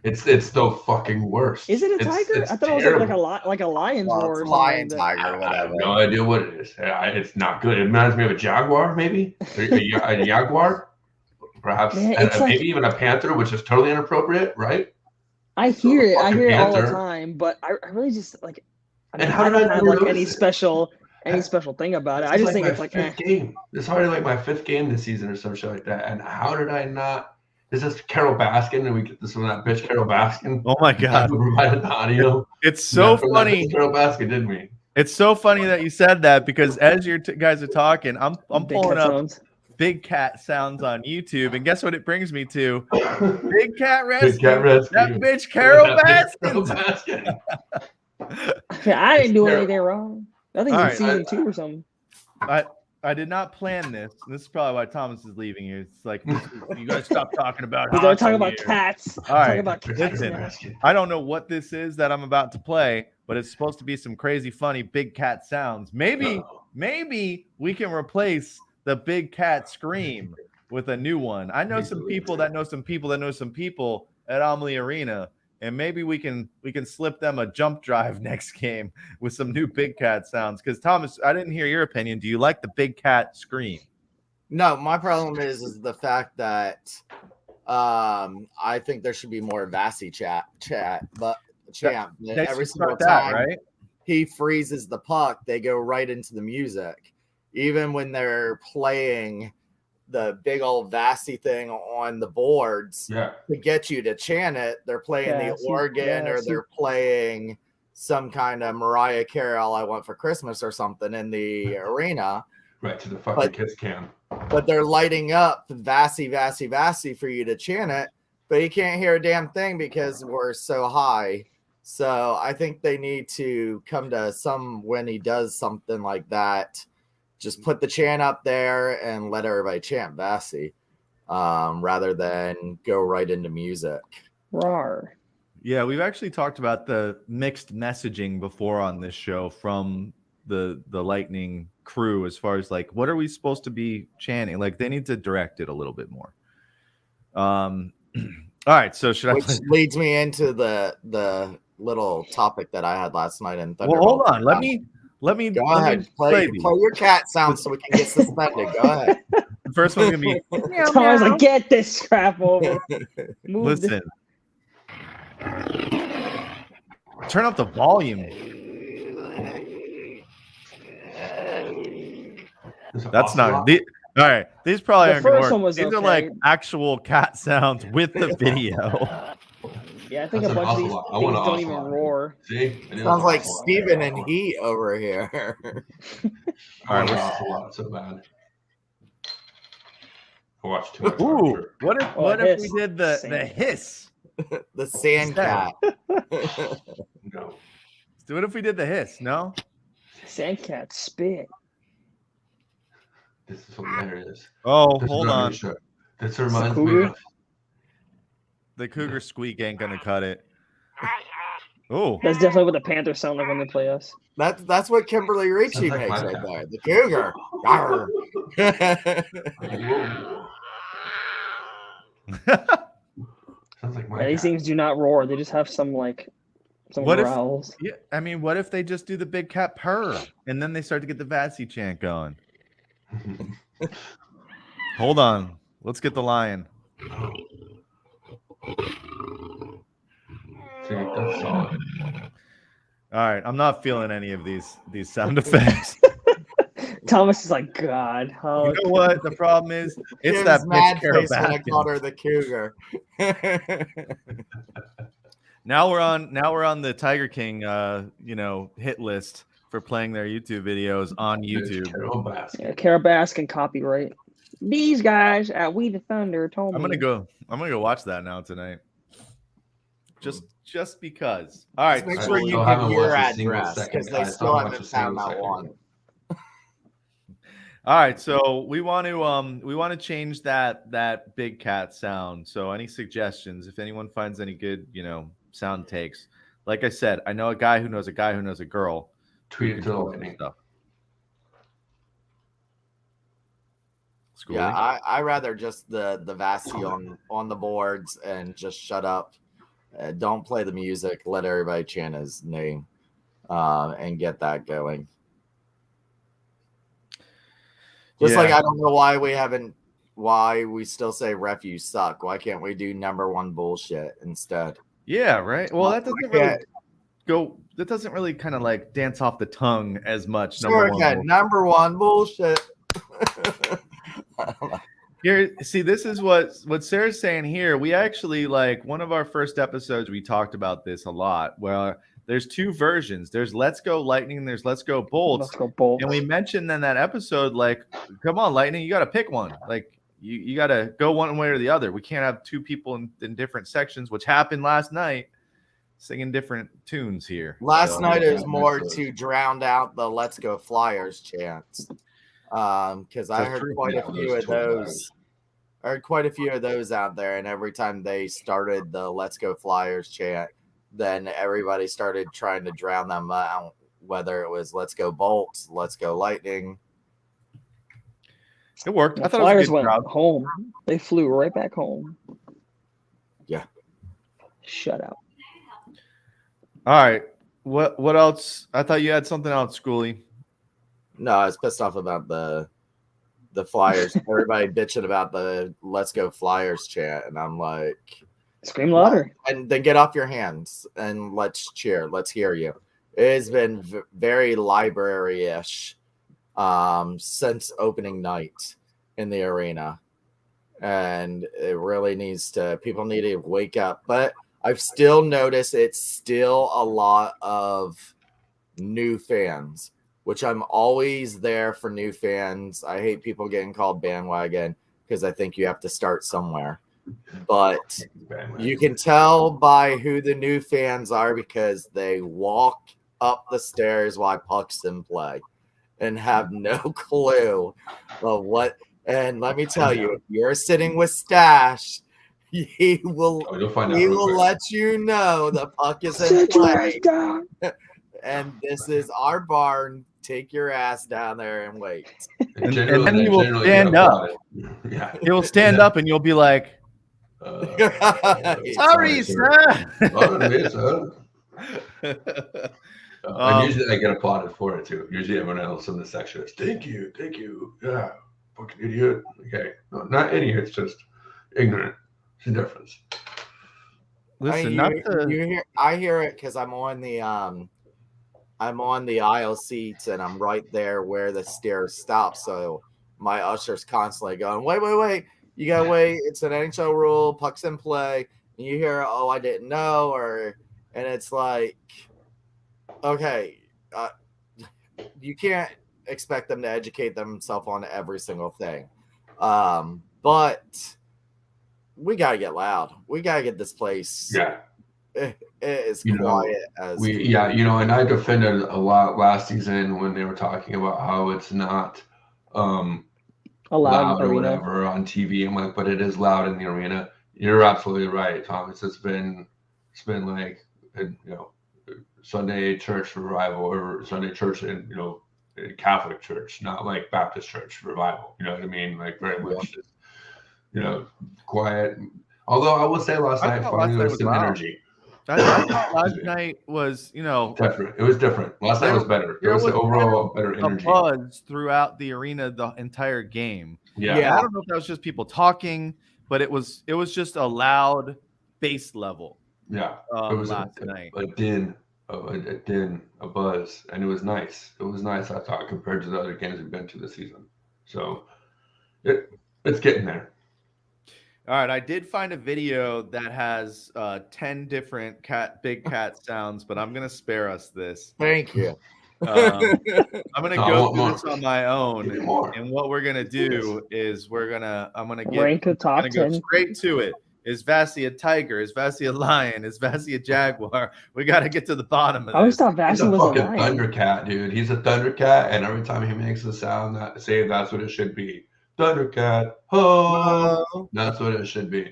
it's the fucking worst. Is it a tiger? I thought terrible. it was like a lion's roar. Lion, tiger, I whatever. have no idea what it is. It's not good. It reminds me of a jaguar, maybe a jaguar, perhaps, maybe even a panther, which is totally inappropriate, right? I hear it all the time, but I really just like. I don't have like any special thing about it. I just think it's like fifth game. It's already like my 5th game this season or some shit like that. And how did I not? Is this Carol Baskin? And we get this from that bitch Carol Baskin. Oh my god! Who provided the audio? It's so funny. Carol Baskin, didn't we? It's so funny that you said that because as your guys are talking, I'm pulling up big cat sounds on YouTube, and guess what it brings me to? Big cat rescue. Big cat rescue. That bitch Carol Baskin. I didn't do anything wrong. I think it's season 2 or something. I did not plan this. This is probably why Thomas is leaving you. It's like you guys stop talking about. We're talking about cats. All right, about cats. Listen, I don't know what this is that I'm about to play, but it's supposed to be some crazy, funny big cat sounds. Maybe we can replace the big cat scream with a new one. I know some people that know some people that know some people at Amalie Arena. And maybe we can slip them a jump drive next game with some new big cat sounds. Because Thomas, I didn't hear your opinion. Do you like the big cat scream? No, my problem is the fact that I think there should be more Vassy chat, but champ every single time right? He freezes the puck, they go right into the music. Even when they're playing the big old Vassy thing on the boards to get you to chant it, they're playing the organ or they're playing some kind of Mariah Carey All I Want for Christmas or something in the arena. Right, to the fucking kiss cam. But they're lighting up Vassy, Vassy, Vassy for you to chant it, but you can't hear a damn thing because we're so high. So I think they need to come to when he does something like that, just put the chant up there and let everybody chant Vassy rather than go right into music. Rawr. Yeah, we've actually talked about the mixed messaging before on this show from the Lightning crew as far as like, what are we supposed to be chanting? Like they need to direct it a little bit more. All right, so Which leads me into the little topic that I had last night in Thunder. Well, hold on. Let me go ahead. Play your cat sounds so we can get suspended. Go ahead. The first one's gonna be. I was like, get this crap over. Listen. Turn up the volume. That's not. All right, these probably aren't gonna work. These are like actual cat sounds with the video. Yeah, I think a bunch of these things don't even roar. See? Sounds like Steven and Heat over here. All right, we're so bad. I watched too much. Ooh, what if we did the hiss? The sand cat. No. What if we did the hiss? No? Sand cat spit. This is hilarious. Oh, hold on. This reminds me of the cougar squeak ain't gonna cut it. Oh, that's definitely what the Panthers sound like when they play us. That's what Kimberly Ricci makes right there. The cougar. Sounds like my these things do not roar. They just have some growls. I mean, what if they just do the big cat purr and then they start to get the Vassy chant going? Hold on. Let's get the lion. See, that's solid. All right. I'm not feeling any of these sound effects. Thomas is like, God. You know what the problem is? It's Kim's that mad bitch face when I Carabaskin. called her the cougar. Now we're on the Tiger King hit list for playing their YouTube videos on YouTube. Yeah, Carabaskin copyright. These guys at We the Thunder told I'm me. gonna go watch that now tonight. Just because. All right. Make I sure you still give haven't your watched a single address second. because they I still haven't haven't watched a found single that second. one. All right, so we want to change that big cat sound. So any suggestions? If anyone finds any good, sound takes. Like I said, I know a guy who knows a guy who knows a girl. Tweet it to the Lightning. Stuff. Yeah, I rather just the Vasi on the boards and just shut up. Don't play the music. Let everybody chant his name and get that going. Just like I don't know why we still say ref you suck. Why can't we do number one bullshit instead? Yeah, right. Well, that doesn't really kind of like dance off the tongue as much. Sure, number one bullshit. Here, see, this is what Sarah's saying here. We actually, like, one of our first episodes, we talked about this a lot. Where there's two versions. There's Let's Go Lightning and there's Let's Go Bolts. Let's Go Bolts. And we mentioned in that episode, like, come on, Lightning, you got to pick one. Like, you got to go one way or the other. We can't have two people in different sections, which happened last night, singing different tunes here. Last night it was more to drown out the Let's Go Flyers chants. Because I heard quite a few of those. I heard quite a few of those out there, and every time they started the Let's Go Flyers chant, then everybody started trying to drown them out, whether it was Let's Go Bolts, Let's Go Lightning. It worked. The I thought Flyers it was a good went crowd. home. They flew right back home. Yeah. Shut out. All right. What else? I thought you had something else, Schoolie. No, I was pissed off about the Flyers. Everybody bitching about the Let's Go Flyers chant, and I'm like, scream louder. And then get off your hands and let's cheer. Let's hear you. It has been very library-ish since opening night in the arena, and it really people need to wake up. But I've still noticed it's still a lot of new fans, which I'm always there for new fans. I hate people getting called bandwagon because I think you have to start somewhere. But you can tell by who the new fans are because they walk up the stairs while pucks in play and have no clue of what. And let me tell you, if you're sitting with Stash, he will let you know the puck is in play. And this is our barn. Take your ass down there and wait. And then he will stand up. Yeah. He will stand up and you'll be like, sorry, sir. And usually I get applauded for it too. Usually everyone else in the section is, thank you. Yeah, fucking idiot. Okay. No, not idiot, it's just ignorant. It's a difference. Listen, I hear it because I'm on the aisle seats and I'm right there where the stairs stop. So my usher's constantly going, wait. You gotta wait. It's an NHL rule. Puck's in play. And you hear, oh, I didn't know. And it's like, okay, you can't expect them to educate themselves on every single thing. But we got to get loud. We got to get this place. Yeah. As quiet as and I defended a lot last season when they were talking about how it's not loud or whatever on TV. I'm like, but it is loud in the arena. You're absolutely right, Thomas. It's been like Sunday church revival or Sunday church in Catholic church, not like Baptist church revival. You know what I mean? Like very much quiet. Although I will say last night finally there was some energy. I thought last night was, different. It was different. Last night was better. There was overall better energy. A buzz throughout the arena the entire game. Yeah. And I don't know if that was just people talking, but it was just a loud bass level. Yeah. It was last night. A din, a buzz, and it was nice. It was nice, I thought, compared to the other games we've been to this season. So it's getting there. All right, I did find a video that has 10 different big cat sounds, but I'm gonna spare us this. Thank you. I'm gonna go through this on my own, and what we're gonna do is I'm gonna rank a top 10. Go straight to it. Is Vasi a tiger? Is Vasi a lion? Is Vasi a jaguar? We got to get to the bottom of this. I always thought Vasi was a lion. He's a fucking Thundercat, dude. He's a Thundercat, and every time he makes a sound, that's what it should be. Thundercat, ho! That's what it should be.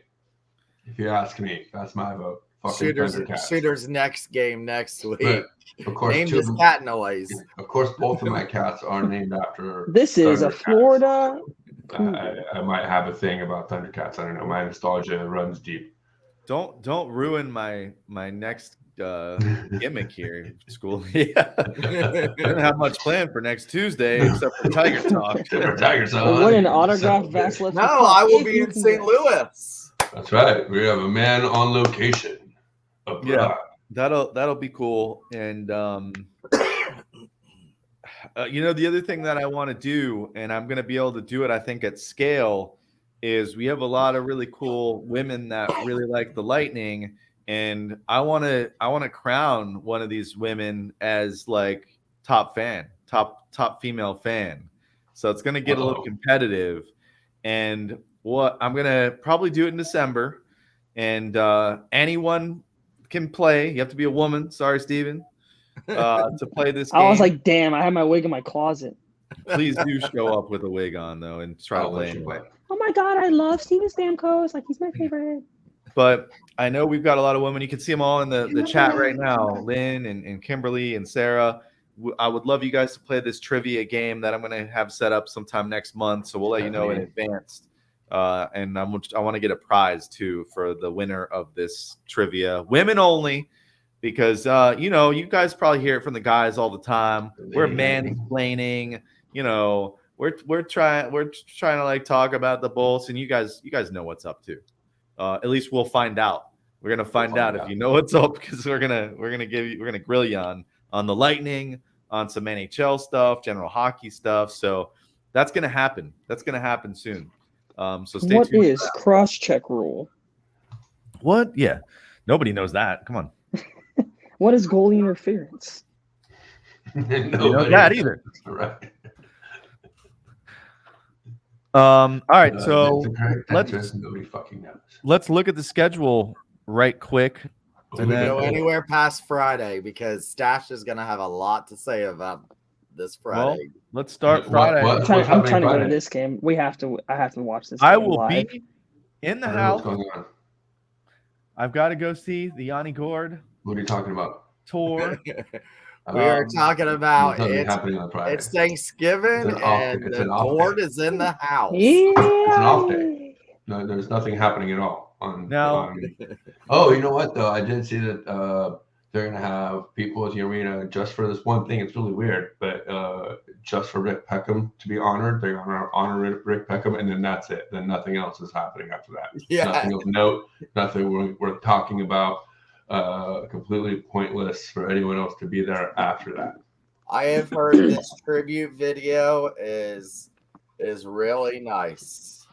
If you ask me, that's my vote. Fucking Thundercat. Shooter's next game next week. But of course, named his cat noise. Of course, both of my cats are named after. This is a Florida. I might have a thing about Thundercats. I don't know. My nostalgia runs deep. Don't ruin my next gimmick here, school. Yeah, I don't have much planned for next Tuesday except for Tiger Talk. What an autograph Vasilevsky. No, I will be in St. Louis. That's right. We have a man on location. Yeah, that'll be cool. And the other thing that I want to do, and I'm going to be able to do it, I think, at scale, is we have a lot of really cool women that really like the Lightning, and I want to crown one of these women as like top female fan. So it's going to get a little competitive, and I'm going to probably do it in December, and anyone can play. You have to be a woman. Sorry, Steven. To play this game. I was like, damn, I have my wig in my closet. Please do show up with a wig on, though, and try to play anyway. Oh my God, I love Steven Stamkos. Like, he's my favorite. But I know we've got a lot of women. You can see them all in the chat right now. Lynn and Kimberly and Sarah. I would love you guys to play this trivia game that I'm going to have set up sometime next month. So we'll let you know in advance. And I want to get a prize, too, for the winner of this trivia. Women only. Because you guys probably hear it from the guys all the time. We're mansplaining, we're trying to like talk about the Bulls, and you guys know what's up too. At least we'll find out. We're gonna find out if you know what's up, because we're gonna grill you on the Lightning, on some NHL stuff, general hockey stuff. So that's gonna happen. That's gonna happen soon. So stay tuned. What is cross-check rule? What? Yeah, nobody knows that. Come on. What is goalie interference? Know that either. Right. All right, so nobody fucking knows. Let's look at the schedule right quick. And then go anywhere past Friday, because Stash is going to have a lot to say about this Friday. Well, let's start Friday. I'm trying to go to this game. I have to watch this game I will live. be in the house. I've got to go see the Yanni Gord. What are you talking about? Tour. We are talking about it's Thanksgiving, and the board is in the house. Yeah. It's an off day. No, there's nothing happening at all. Oh, you know what though? I did see that they're gonna have people at the arena just for this one thing. It's really weird, but just for Rick Peckham to be honored. They're gonna honor Rick Peckham, and then that's it. Then nothing else is happening after that. Yeah. Nothing of note. Nothing we're talking about. Completely pointless for anyone else to be there after that. I have heard this tribute video is really nice.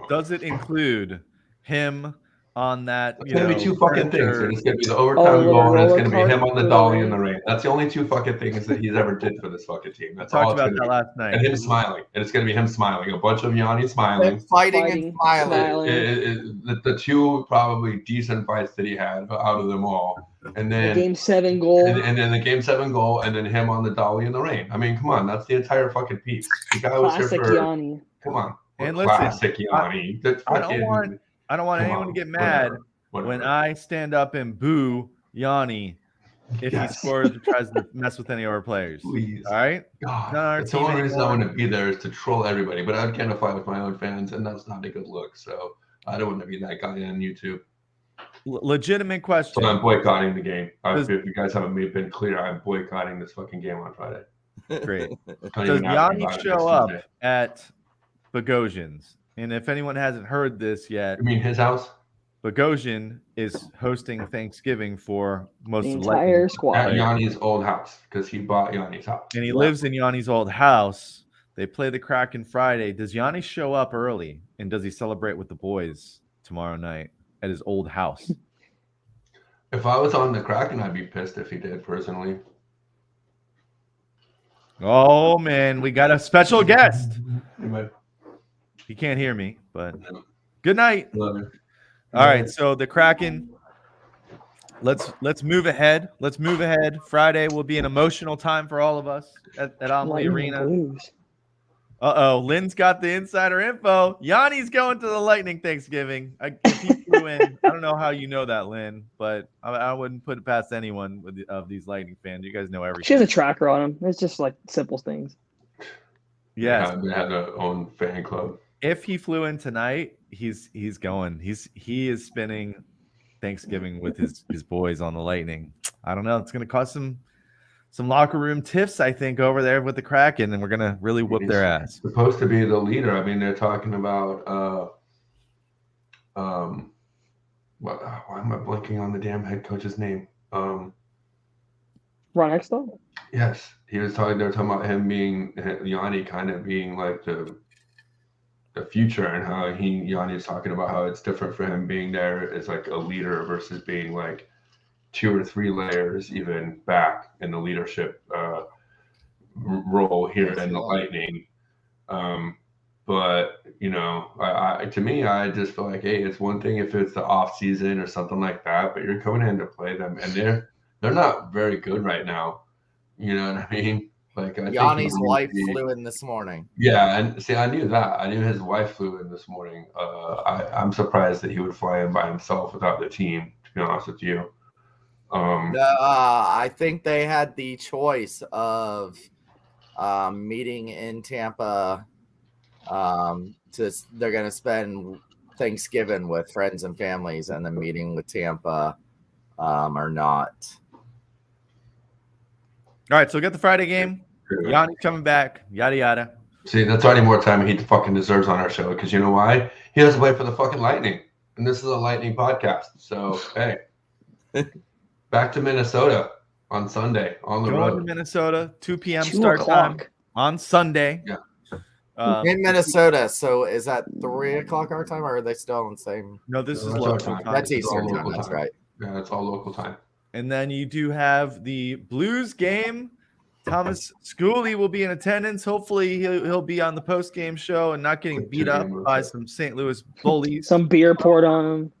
Does it include him on that? It's gonna be two fucking things. It's gonna be the overtime goal, and it's gonna be him on the dolly in the rain. That's the only two fucking things that he's ever did for this fucking team. That's all. Talked about that last night. And him smiling, and it's gonna be him smiling. A bunch of Yanni smiling, fighting and smiling. The two probably decent fights that he had out of them all, and then the Game 7 goal, and then the Game 7 goal, and then him on the dolly in the rain. I mean, come on, that's the entire fucking piece. The guy was here for. Yanni. Come on, and classic Yanni. I don't want anyone to get mad when I stand up and boo Yanni if he scores or tries to mess with any of our players. Please. All right? God, that's the only reason I want to be there is to troll everybody. But I can't fight with my own fans, and that's not a good look. So I don't want to be that guy on YouTube. legitimate question. So I'm boycotting the game. If you guys haven't been clear, I'm boycotting this fucking game on Friday. Great. Don't Does even ask me Yanni about it show next up Tuesday. at Bogosian's? And if anyone hasn't heard this yet, You mean his house? Bogosian is hosting Thanksgiving for most The of the Lightning entire At squad. Yanni's old house, because he bought Yanni's house. and he lives in Yanni's old house. They play the Kraken Friday. Does Yanni show up early, and does he celebrate with the boys tomorrow night at his old house? If I was on the Kraken, I'd be pissed if he did, personally. Oh man, we got a special guest. Anyway, He can't hear me, but good night. love it. All right, so the Kraken. Let's move ahead. Let's move ahead. Friday will be an emotional time for all of us at Amalie Lightning Arena. Blues. Lynn's got the insider info. Yanni's going to the Lightning Thanksgiving. If he flew in, I don't know how you know that, Lynn, but I wouldn't put it past anyone of these Lightning fans. You guys know everything. She has a tracker on him. It's just like simple things. Yes. They have their own fan club. If he flew in tonight, he's going. He is spending Thanksgiving with his boys on the Lightning. I don't know. It's going to cause some locker room tiffs, I think, over there with the Kraken, and we're going to really whoop their ass. Supposed to be the leader. I mean, they're talking about why am I blanking on the damn head coach's name? Ron Extall? Yes, he was talking. They were talking about him being Yanni, kind of being like the future, and how Yanni is talking about how it's different for him being there as like a leader versus being like 2 or 3 layers even back in the leadership role here in the Lightning. But I to me, I just feel like, hey, it's one thing if it's the off season or something like that, but you're coming in to play them, and they're not very good right now. You know what I mean? Like Yanni's wife flew in this morning. Yeah, and see, I knew that. I knew his wife flew in this morning. I'm surprised that he would fly in by himself without the team, to be honest with you. I think they had the choice of meeting in Tampa. They're going to spend Thanksgiving with friends and families, and then meeting with Tampa or not. All right, so we got the Friday game. Yanni's coming back. Yada yada. See, that's already more time he fucking deserves on our show, because you know why? He doesn't play for the fucking Lightning, and this is a Lightning podcast. So hey, back to Minnesota on Sunday on the road. Going to Minnesota, 2 p.m. 2 start time o'clock. on Sunday. Yeah. In Minnesota. So is that 3 o'clock our time, or are they still on the same? No, this is That's local our time. time. That's It's all Eastern time. local That's time. right. Yeah, it's all local time. And then you do have the Blues game. Thomas Schooley will be in attendance. Hopefully he'll be on the post-game show and not getting beat up by some St. Louis bullies. Some beer poured on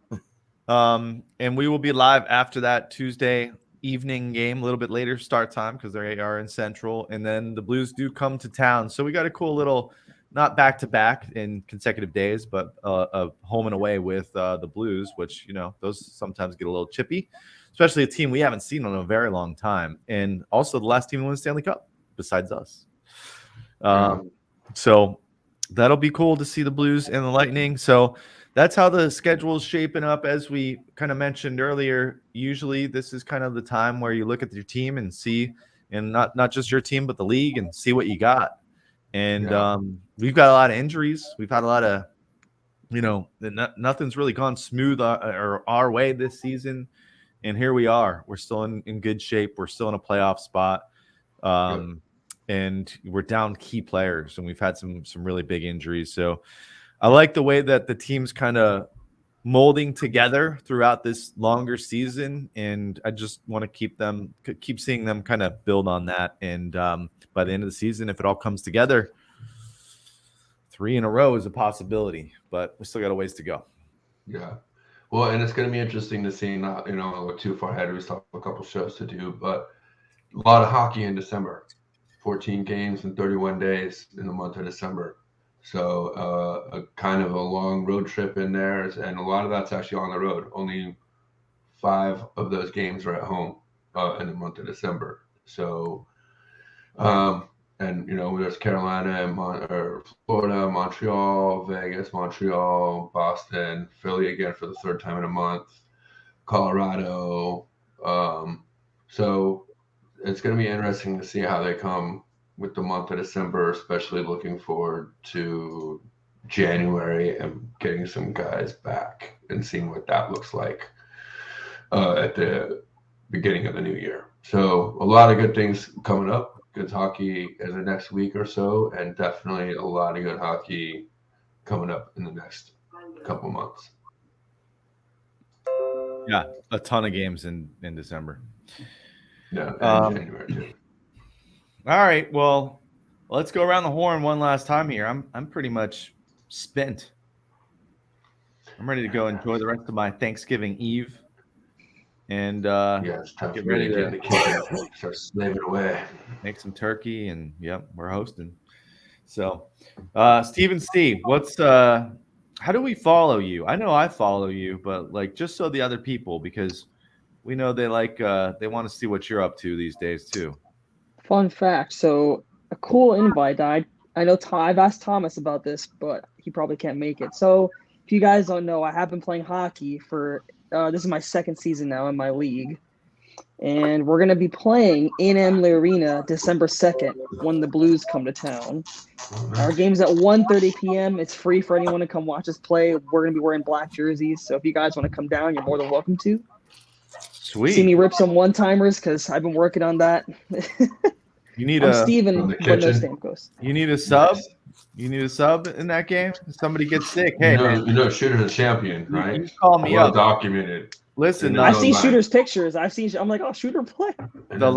him. And we will be live after that Tuesday evening game, a little bit later start time because they are in Central. And then the Blues do come to town. So we got a cool little, not back-to-back in consecutive days, but a home and away with the Blues, which, those sometimes get a little chippy. Especially a team we haven't seen in a very long time. And also the last team to win the Stanley Cup besides us. So that'll be cool to see the Blues and the Lightning. So that's how the schedule is shaping up. As we kind of mentioned earlier, usually this is kind of the time where you look at your team and see, and not just your team, but the league, and see what you got. And we've got a lot of injuries. We've had a lot of, nothing's really gone smooth or our way this season. And here we are. We're still in good shape. We're still in a playoff spot. And we're down key players. And we've had some really big injuries. So I like the way that the team's kind of molding together throughout this longer season. And I just want to keep seeing them kind of build on that. And by the end of the season, if it all comes together, 3 in a row is a possibility. But we still got a ways to go. Yeah. Well, and it's going to be interesting to see, not, look too far ahead. We still have a couple shows to do, but a lot of hockey in December, 14 games in 31 days in the month of December. So a kind of a long road trip in there. And a lot of that's actually on the road. Only 5 of those games are at home in the month of December. So, and, there's Carolina and Florida, Montreal, Vegas, Montreal, Boston, Philly again for the 3rd time in a month. Colorado. So it's going to be interesting to see how they come with the month of December, especially looking forward to January and getting some guys back and seeing what that looks like at the beginning of the new year. So a lot of good things coming up. Good hockey in the next week or so, and definitely a lot of good hockey coming up in the next couple months. Yeah, a ton of games in December. Yeah, and January too. All right, well, let's go around the horn one last time here. I'm pretty much spent. I'm ready to go enjoy the rest of my Thanksgiving Eve, and It's time get for me ready to get in to the kitchen, start slaving away. make some turkey, and yep, we're hosting. So, Stephen C, what's how do we follow you? I know I follow you, but like just so the other people, because we know they like they want to see what you're up to these days too. Fun fact. So a cool invite. I know I've asked Thomas about this, but he probably can't make it. So if you guys don't know, I have been playing hockey for this is my second season now in my league. And we're going to be playing in Amalie Arena December 2nd when the Blues come to town. Our game's at 1:30 p.m. It's free for anyone to come watch us play. We're going to be wearing black jerseys. So if you guys want to come down, you're more than welcome to. Sweet. See me rip some one-timers because I've been working on that. You need I'm a Steven, but no kitchen. Stamkos. you need a sub. You need a sub in that game. If somebody gets sick. Hey, man, you know, Shooter's a champion, right? you call me Well up. documented. Listen, You know, I've seen like- Shooter's pictures. I'm like, oh, Shooter play. the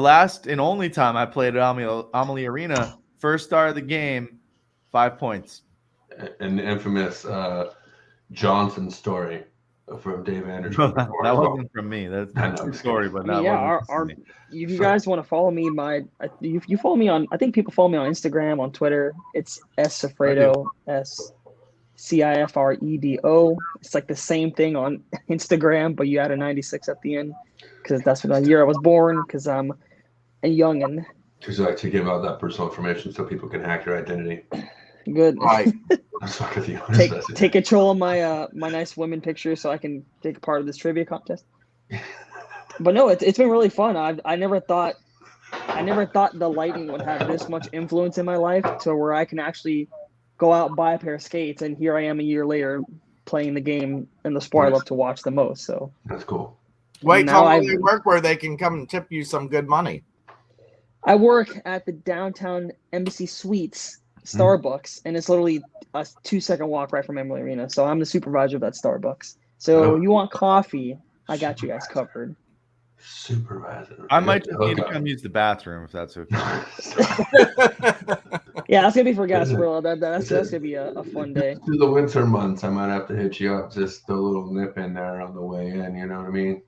last and only time I played at Amalie Arena, first star of the game, 5 points. And the infamous Johnson story from Dave Anderson. that wasn't from me. That's I a know, true I'm just story, kidding. but I mean, no, yeah, if you guys want to follow me, if you follow me on, I think people follow me on Instagram, on Twitter. It's Scifredo, SCIFREDO. It's like the same thing on Instagram, but you add a 96 at the end because that's what year I was born. Because I'm a youngin. Because I like to give out that personal information so people can hack your identity. Good. Right. I'm sorry, the honest Take control of my my nice women picture so I can take part of this trivia contest. But no, it's been really fun. I never thought the Lightning would have this much influence in my life to where I can actually go out and buy a pair of skates, and here I am a year later playing the game and the sport I love to watch the most. So That's cool. Wait Now till they work where they can come and tip you some good money. I work at the downtown Embassy Suites Starbucks, and it's literally a 2-second walk right from Amalie Arena. So I'm the supervisor of that Starbucks. So you want coffee, I got you guys covered. Supervisor. I might just need to come use the bathroom if that's okay. Yeah, that's gonna be for Gasparilla. That's gonna be a fun day. Through the winter months, I might have to hit you up, just a little nip in there on the way in. You know what I mean?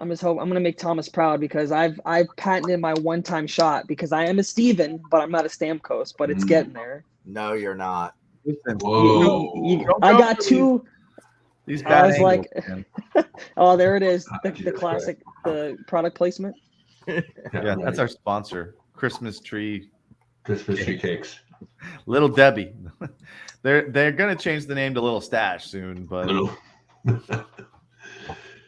I'm gonna make Thomas proud because I've patented my one-time shot because I am a Steven, but I'm not a Stamkos, but it's getting there. No, you're not. Listen, Whoa. I got two. these I bad was angles, like, man. oh, there it is, the Jesus classic, the product placement. Yeah, that's our sponsor, Christmas tree, Christmas tree cakes. Little Debbie. They're gonna change the name to Little Stash soon, but Little.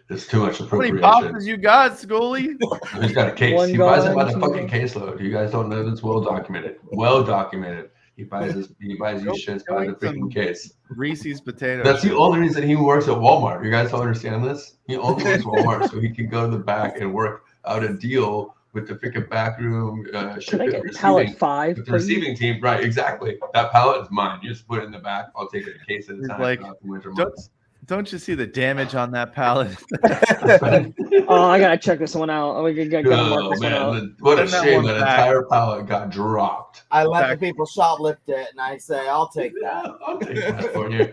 There's too much how many appropriation. boxes you got, Schoolie? He's got a case. One He buys it by gun, the two fucking guns. caseload. You guys don't know that's well documented. Well documented. He buys these shits by the freaking case. Reese's potato. That's the chips. only reason he works at Walmart. You guys don't understand this? He only works at Walmart so he can go to the back and work out a deal with the freaking backroom Can I shipping get pallet 5? with the receiving team. Right, exactly. That pallet is mine. You just put it in the back. I'll take it a case at a He's time. like, throughout the winter don't- months. Don't you see the damage on that pallet? Oh, I gotta check this one out. Oh, we gotta mark Oh this one out. man, what a Send that shame one that back. entire pallet got dropped. I let Back. the people shoplift it, and I say, I'll take that. I'll take that for you.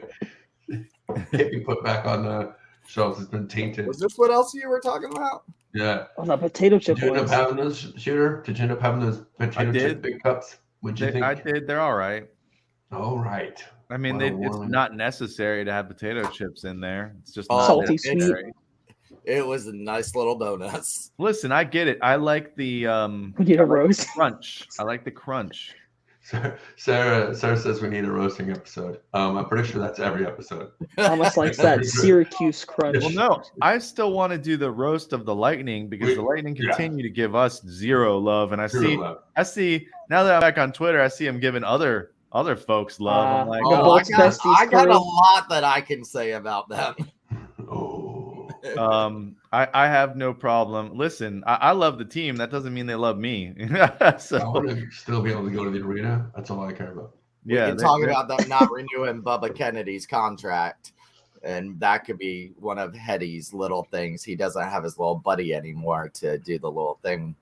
Can't be put back on the shelves. It's been tainted. Was this what else you were talking about? Yeah. Oh, the potato chip Did you end up ones. having those, Shooter? Did you end up having those potato did. chip big cups? What'd you think? I did. They're all right. All right. I mean, Well, it's warm. not necessary to have potato chips in there. It's just Oh, not Salty necessary. It was a nice little donuts. Listen, I get it. I like the We need a roast. crunch. I like the crunch. Sarah says we need a roasting episode. I'm pretty sure that's every episode. Thomas likes that Syracuse crunch. Well, no, I still want to do the roast of the Lightning because the Lightning continue to give us zero love, and I see now that I'm back on Twitter, I see him giving other folks love. I'm like, I got a lot that I can say about them. I have no problem. Listen, I love the team. That doesn't mean they love me. So I want to still be able to go to the arena. That's all I care about. We can talk about them not renewing Bubba Kennedy's contract, and that could be one of Hetty's little things. He doesn't have his little buddy anymore to do the little thing,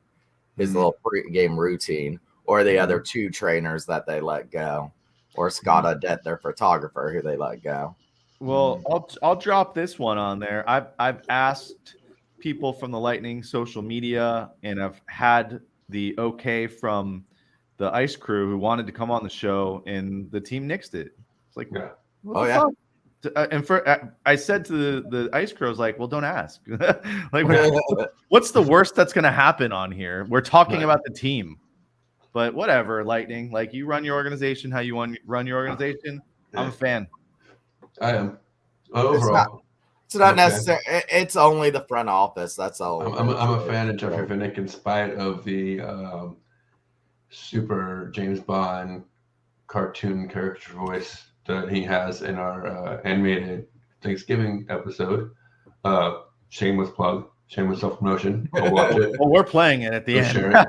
his little pre-game routine, or the other two trainers that they let go, or Scott Adet, their photographer, who they let go. Well, I'll drop this one on there. I've asked people from the Lightning social media, and I've had the okay from the ice crew who wanted to come on the show, and the team nixed it. It's like, and I said to the ice crew, I was like, well, don't ask. Like, what's the worst that's going to happen on here? We're talking about the team, but whatever. Lightning, like, you run your organization how you want run your organization. I'm a fan. I am. Overall, it's not necessary. It's only the front office. That's all. I'm a fan of Jeffrey Vinnick in spite of the super James Bond cartoon character voice that he has in our animated Thanksgiving episode. Shameless plug, shameless self-promotion. Go watch it. Well, we're playing it at the end. Share it.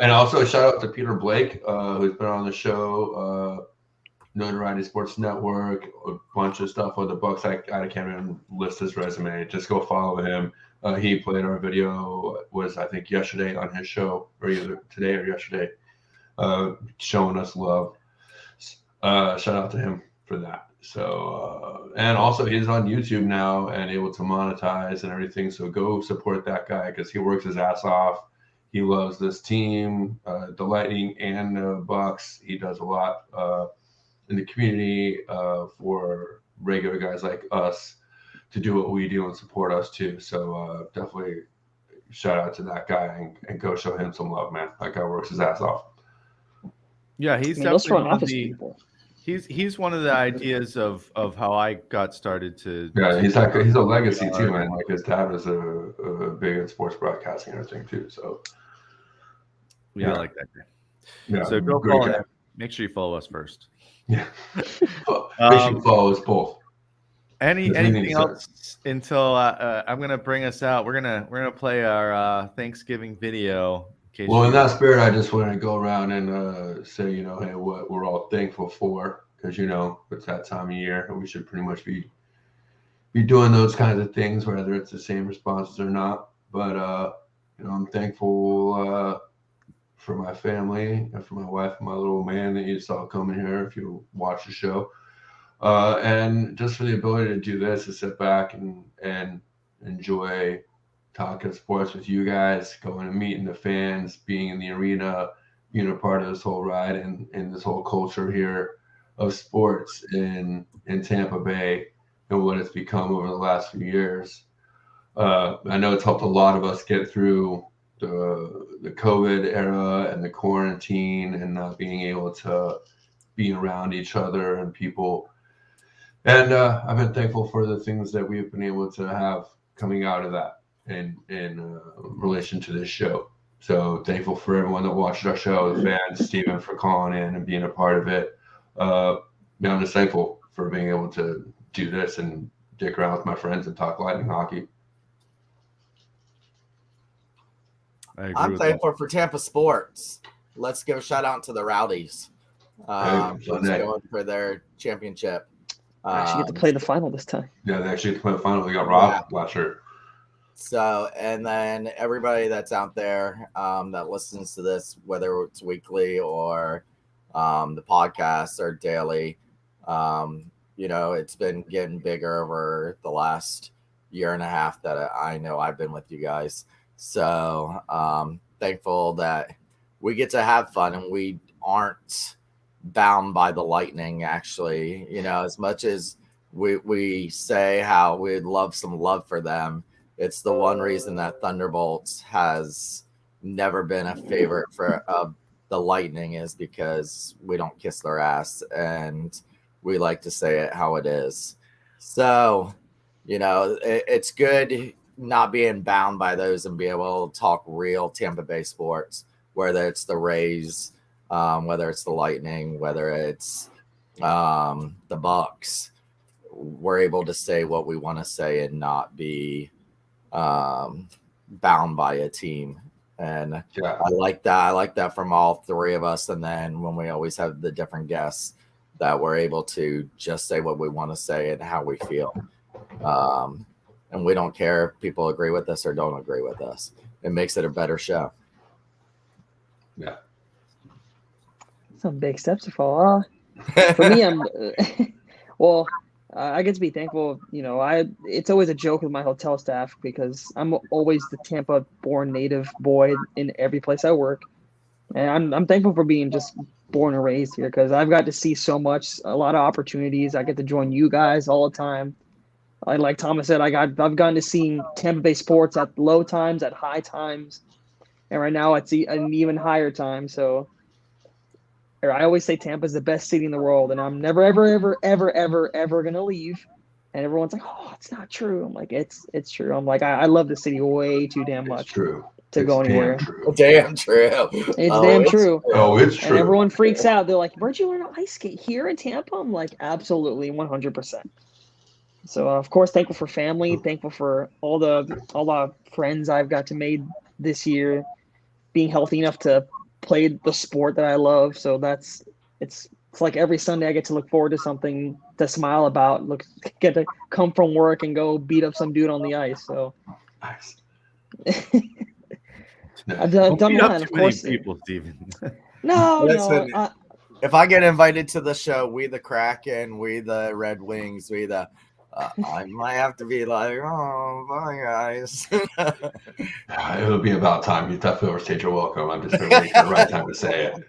And also a shout out to Peter Blake, who's been on the show. Notoriety Sports Network, a bunch of stuff on the Bucks. I can't even list his resume. Just go follow him. He played our video, was I think yesterday on his show, or either today or yesterday, showing us love. Shout out to him for that. So, and also he's on YouTube now and able to monetize and everything. So go support that guy because he works his ass off. He loves this team, the Lightning and the Bucks. He does a lot in the community for regular guys like us to do what we do and support us too. So definitely shout out to that guy and go show him some love, man. That guy works his ass off. Yeah, he's definitely one of the, he's one of the ideas of how I got started to. Yeah, he's a legacy too, man. Like his dad was a big in sports broadcasting and everything too. So yeah, I like that guy. Yeah, so go follow him. Make sure you follow us first. Yeah. Make sure you follow us both. Anything else until I'm gonna bring us out? We're gonna play our Thanksgiving video. Well, in that spirit, I just want to go around and say, hey, what we're all thankful for, because it's that time of year, and we should pretty much be doing those kinds of things, whether it's the same responses or not. But I'm thankful for my family and for my wife and my little man that you saw coming here if you watch the show. And just for the ability to do this, to sit back and enjoy talking sports with you guys, going and meeting the fans, being in the arena, being a part of this whole ride and this whole culture here of sports in Tampa Bay and what it's become over the last few years. I know it's helped a lot of us get through the COVID era and the quarantine and not being able to be around each other and people. And I've been thankful for the things that we've been able to have coming out of that in relation to this show. So thankful for everyone that watched our show, the fans, Steven for calling in and being a part of it. I'm just thankful for being able to do this and dick around with my friends and talk Lightning hockey. I'm thankful for Tampa sports. Let's go shout out to the Rowdies. Going for their championship. Actually get to play the final this time. Yeah, they actually get to play the final. They got robbed last year. So, and then everybody that's out there that listens to this, whether it's weekly or the podcasts or daily, it's been getting bigger over the last year and a half that I know I've been with you guys. So thankful that we get to have fun and we aren't bound by the Lightning, actually. As much as we say how we'd love some love for them, it's the one reason that Thunderbolts has never been a favorite for the Lightning is because we don't kiss their ass, and we like to say it how it is. So, it's good not being bound by those and be able to talk real Tampa Bay sports, whether it's the Rays, whether it's the Lightning, whether it's the Bucks. We're able to say what we want to say and not be bound by a team. And I like that. I like that from all three of us. And then when we always have the different guests, that we're able to just say what we want to say and how we feel. And we don't care if people agree with us or don't agree with us. It makes it a better show. Yeah. Some big steps to follow. For me, I get to be thankful. It's always a joke with my hotel staff because I'm always the Tampa-born native boy in every place I work, and I'm thankful for being just born and raised here because I've got to see so much, a lot of opportunities. I get to join you guys all the time. Like Thomas said, I've gotten to see Tampa Bay sports at low times, at high times, and right now it's an even higher time. So I always say Tampa is the best city in the world, and I'm never, ever, ever, ever, ever, ever gonna leave. And everyone's like, "Oh, it's not true." I'm like, "It's true." I'm like, I love the city way too damn much to go anywhere. Damn true. It's damn true. Oh, it's true. And everyone freaks out. They're like, "Where'd you learn to ice skate? Here in Tampa?" I'm like, "Absolutely, 100%." So of course, thankful for family, thankful for all the friends I've got to make this year, being healthy enough to play the sport that I love. So it's like every Sunday I get to look forward to something to smile about, get to come from work and go beat up some dude on the ice. So nice. I've done that, of course. People, Steven. Listen, if I get invited to the show, we the Kraken, we the Red Wings, we the I might have to be like, "Oh, bye, guys." It'll be about time. You definitely overstayed your welcome. I'm just waiting for the right time to say it.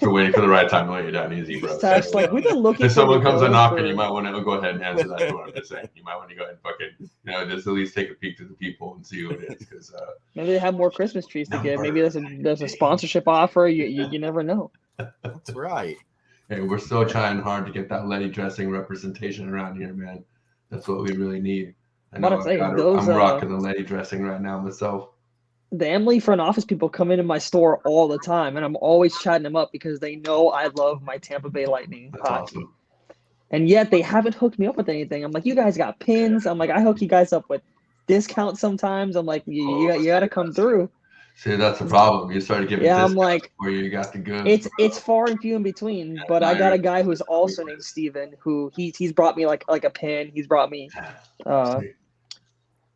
We're waiting for the right time to lay you down easy, bro. It's like we've been looking. If someone comes a knocking, you might want to go ahead and answer that door. I'm just saying, you might want to go ahead and fucking, just at least take a peek to the people and see who it is. Because maybe they have more Christmas trees to give. Maybe there's a sponsorship offer. You never know. That's right. Hey, we're still trying hard to get that Letty dressing representation around here, man. That's what we really need. I'm rocking the Letty dressing right now myself. The Amalie front office people come into my store all the time, and I'm always chatting them up because they know I love my Tampa Bay Lightning hockey. Awesome. And yet they haven't hooked me up with anything. I'm like, you guys got pins. I'm like, I hook you guys up with discounts sometimes. I'm like, you got to come through. See, that's the problem. You started giving I'm like, where you got the goods. It's far and few in between. But I got a guy who's also named Steven who he's brought me like a pin. He's brought me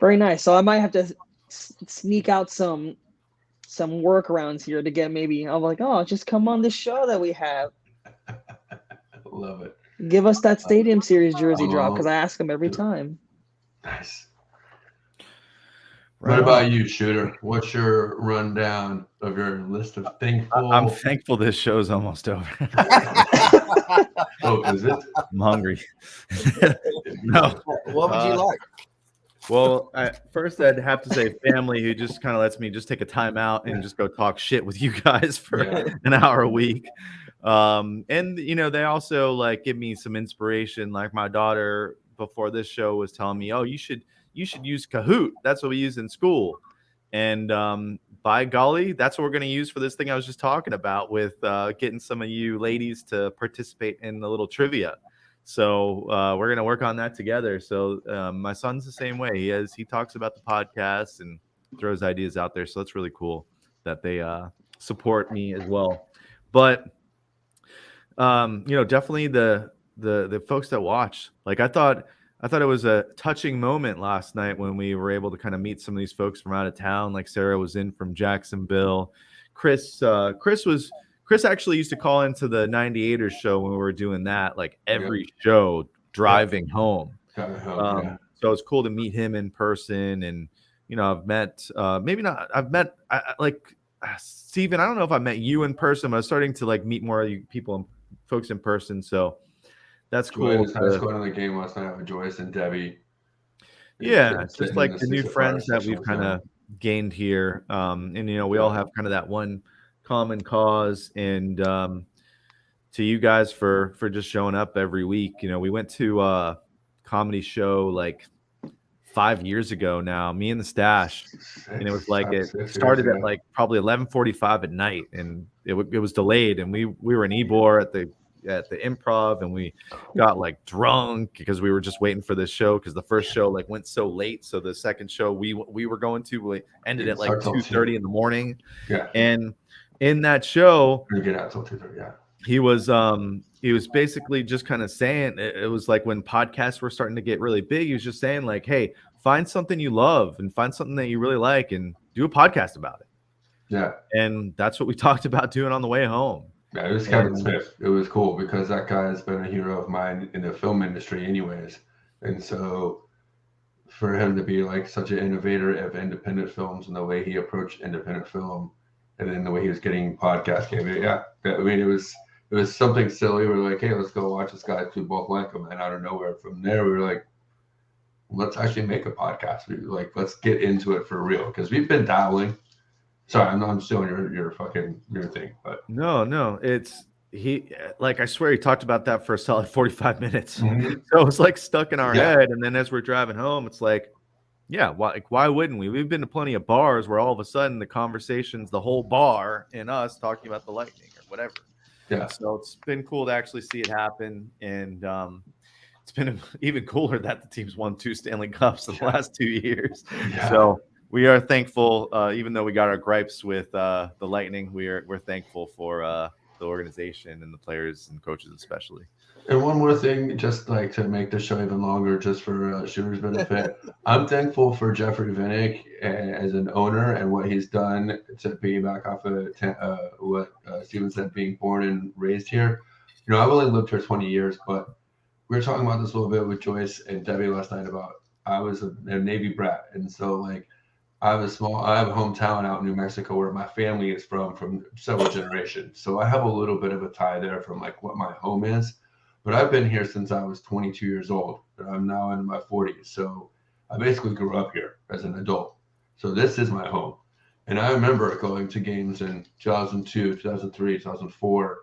very nice. So I might have to sneak out some workarounds here to get maybe. I'm like, oh, just come on this show that we have. Love it. Give us that Stadium Series jersey drop because I ask them every time. Nice. What about you, Shooter? What's your rundown of your list of thankful? I'm thankful this show's almost over. Oh, is it? I'm hungry. No. What would you like? Well, first I'd have to say family who just kind of lets me just take a time out and just go talk shit with you guys for an hour a week. And, they also give me some inspiration. Like my daughter before this show was telling me, oh, you should use Kahoot. That's what we use in school. And by golly, that's what we're going to use for this thing I was just talking about with getting some of you ladies to participate in the little trivia. So we're going to work on that together. So my son's the same way. He talks about the podcast and throws ideas out there. So it's really cool that they support me as well. But, definitely the folks that watch, I thought it was a touching moment last night when we were able to kind of meet some of these folks from out of town. Like Sarah was in from Jacksonville. Chris actually used to call into the 98ers show when we were doing that, every show driving home. So it's cool to meet him in person. And, I've met, Steven, I don't know if I met you in person, but I was starting to meet more of you people, folks in person. So that's cool. I was going to the game last night with Joyce and Debbie. Yeah, just the new friends that we've kind of gained here. And we all have kind of that one common cause, and to you guys for just showing up every week. You know, we went to a comedy show like 5 years ago now, me and the Stash, and it was like it 6 started years, at like probably 11:45 at night, and it was delayed, and we were in Ybor at the Improv, and we got like drunk because we were just waiting for this show because the first show like went so late, so the second show we were going to ended at like 2:30 in the morning. Yeah. And in that show, You get out till 2:30. Yeah. he was basically just kind of saying it was like when podcasts were starting to get really big, he was just saying like, hey, find something you love and find something that you really like and do a podcast about it. Yeah. And that's what we talked about doing on the way home. Yeah, it was Kevin Smith. It was cool because that guy has been a hero of mine in the film industry anyways. And so for him to be like such an innovator of independent films and the way he approached independent film and then the way he was getting podcast came in, yeah. I mean, it was something silly. We were like, hey, let's go watch this guy. We both like him. And out of nowhere from there, we were like, let's actually make a podcast. We were like, let's get into it for real. Because we've been dabbling. Sorry, I'm stealing your thing. But no, it's like I swear he talked about that for a solid 45 minutes. Mm-hmm. So it was like stuck in our head. And then as we're driving home, it's like, yeah, why wouldn't we? We've been to plenty of bars where all of a sudden the conversation's the whole bar and us talking about the Lightning or whatever. Yeah. So it's been cool to actually see it happen. And it's been even cooler that the team's won 2 Stanley Cups in the last 2 years. Yeah. So we are thankful, even though we got our gripes with the Lightning, we're thankful for the organization and the players and coaches especially. And one more thing, just like to make the show even longer, just for Shooter's benefit, I'm thankful for Jeffrey Vinnick as an owner and what he's done to piggyback off of what Steven said, being born and raised here. You know, I've only lived here 20 years, but we were talking about this a little bit with Joyce and Debbie last night about I was a Navy brat, and so like I have a hometown out in New Mexico where my family is from several generations. So I have a little bit of a tie there from like what my home is. But I've been here since I was 22 years old, and I'm now in my 40s. So I basically grew up here as an adult. So this is my home. And I remember going to games in 2002, 2003, 2004,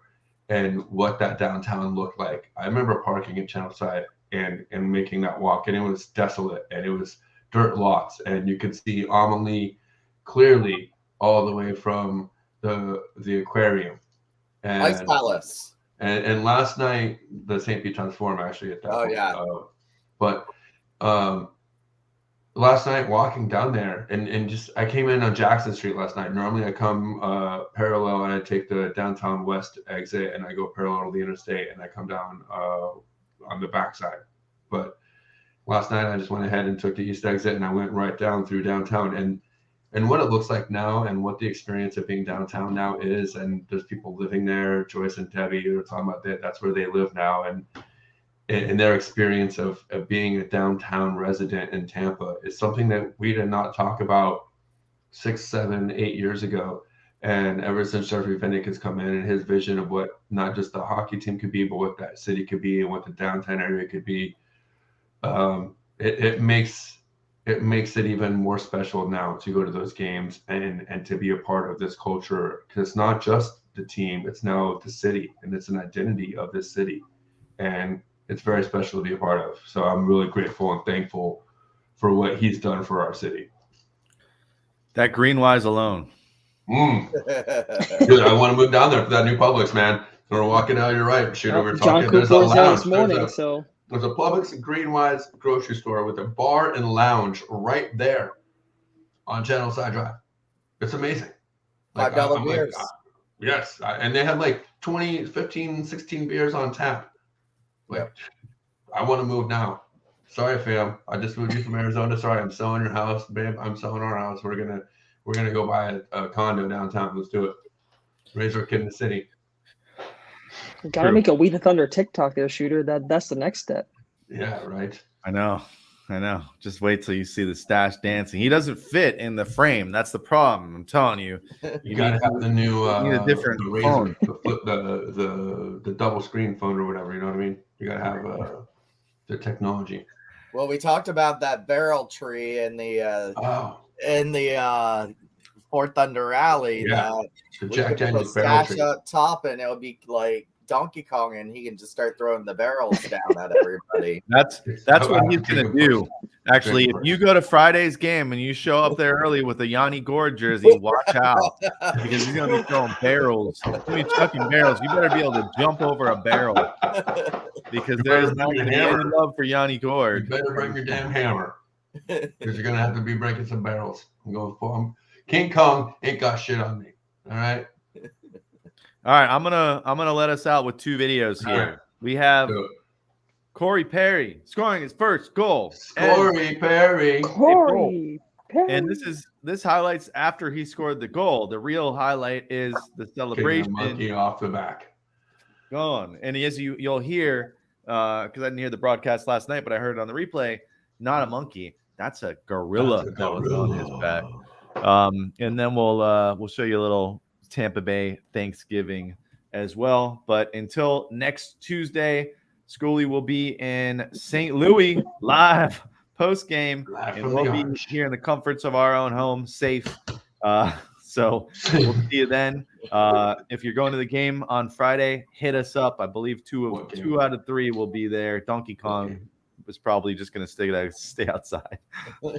and what that downtown looked like. I remember parking at Channelside and making that walk, and it was desolate, and it was dirt lots, and you could see Amalie clearly all the way from the aquarium. And Ice Palace. And last night, the St. Pete Transform actually at that point. Yeah. But last night, walking down there, and just I came in on Jackson Street last night. Normally, I come parallel, and I take the downtown west exit, and I go parallel to the interstate, and I come down on the backside. But last night, I just went ahead and took the east exit, and I went right down through downtown. And what it looks like now and what the experience of being downtown now is, and there's people living there, Joyce and Debbie, who are talking about that. That's where they live now. And their experience of being a downtown resident in Tampa is something that we did not talk about 6, 7, 8 years ago. And ever since Jeffrey Vinnick has come in and his vision of what not just the hockey team could be, but what that city could be and what the downtown area could be, it makes it even more special now to go to those games and to be a part of this culture, because it's not just the team, it's now the city, and it's an identity of this city, and it's very special to be a part of. So I'm really grateful and thankful for what he's done for our city. That Greenwise alone. Dude, I want to move down there for that new Publix, man. We're walking out, you're right. Shooter, we're John talking. Cooper was there this morning, so there's a Publix and Greenwise grocery store with a bar and lounge right there on Channelside Drive. It's amazing. Like, $5 beers. Yes. And they have like 20, 15, 16 beers on tap. Like, I want to move now. Sorry, fam. I just moved you from Arizona. Sorry, I'm selling your house, babe. I'm selling our house. We're gonna go buy a condo downtown. Let's do it. Raise our kid in the city. you gotta make a We the Thunder TikTok there, Shooter. That's the next step. Yeah, right. I know. Just wait till you see the Stash dancing. He doesn't fit in the frame. That's the problem. I'm telling you. You gotta have the new need a different the phone. the double screen phone or whatever. You know what I mean? You gotta have the technology. Well, we talked about that barrel tree and the Port Thunder Rally Yeah. that The we Jack could put a Daniels barrel stash chase. up top, and it'll be like Donkey Kong, and he can just start throwing the barrels down at everybody. That's what he's Take gonna it do. first. Actually, Take if it you go to Friday's game and you show up there early with a Yanni Gord jersey, watch out because he's gonna be throwing barrels. He's gonna be chucking barrels. You better be able to jump over a barrel because You there's better not bring your gonna be any hammer. love for Yanni You Gord. better bring your damn hammer because you're gonna have to be breaking some barrels. I'm going for him. King Kong ain't got shit on me. All right. All right, I'm gonna let us out with two videos All here. right. We have Do it. Corey Perry scoring his first goal. Corey Perry. Corey Perry. And this highlights after he scored the goal. The real highlight is the Kicking a celebration. monkey off the back. Gone. And as you'll hear, because I didn't hear the broadcast last night, but I heard it on the replay. Not a monkey. That's a gorilla That's a that was on his back. gorilla. And then we'll show you a little Tampa Bay Thanksgiving as well. But until next Tuesday, Schooley will be in St. Louis live post game, Live and from we'll the be arch. here in the comforts of our own home, safe. So we'll see you then. If you're going to the game on Friday, hit us up. I believe two out of three will be there. Donkey Kong was probably just going to stay outside. All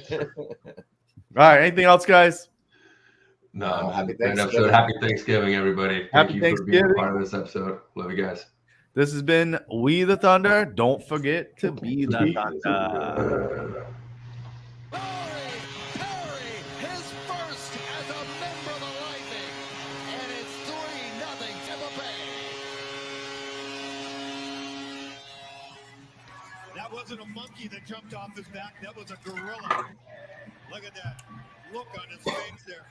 right. Anything else, guys? No, Happy great episode. Thanksgiving. Happy Thanksgiving, everybody. Happy Thank you for being a Thanksgiving. part of this episode. Love you guys. This has been We the Thunder. Don't forget to be the Thunder. Perry, his first as a member of the Lightning, and it's 3-0 Tampa Bay. That wasn't a monkey that jumped off his back. That was a gorilla. Look at that look on his face there.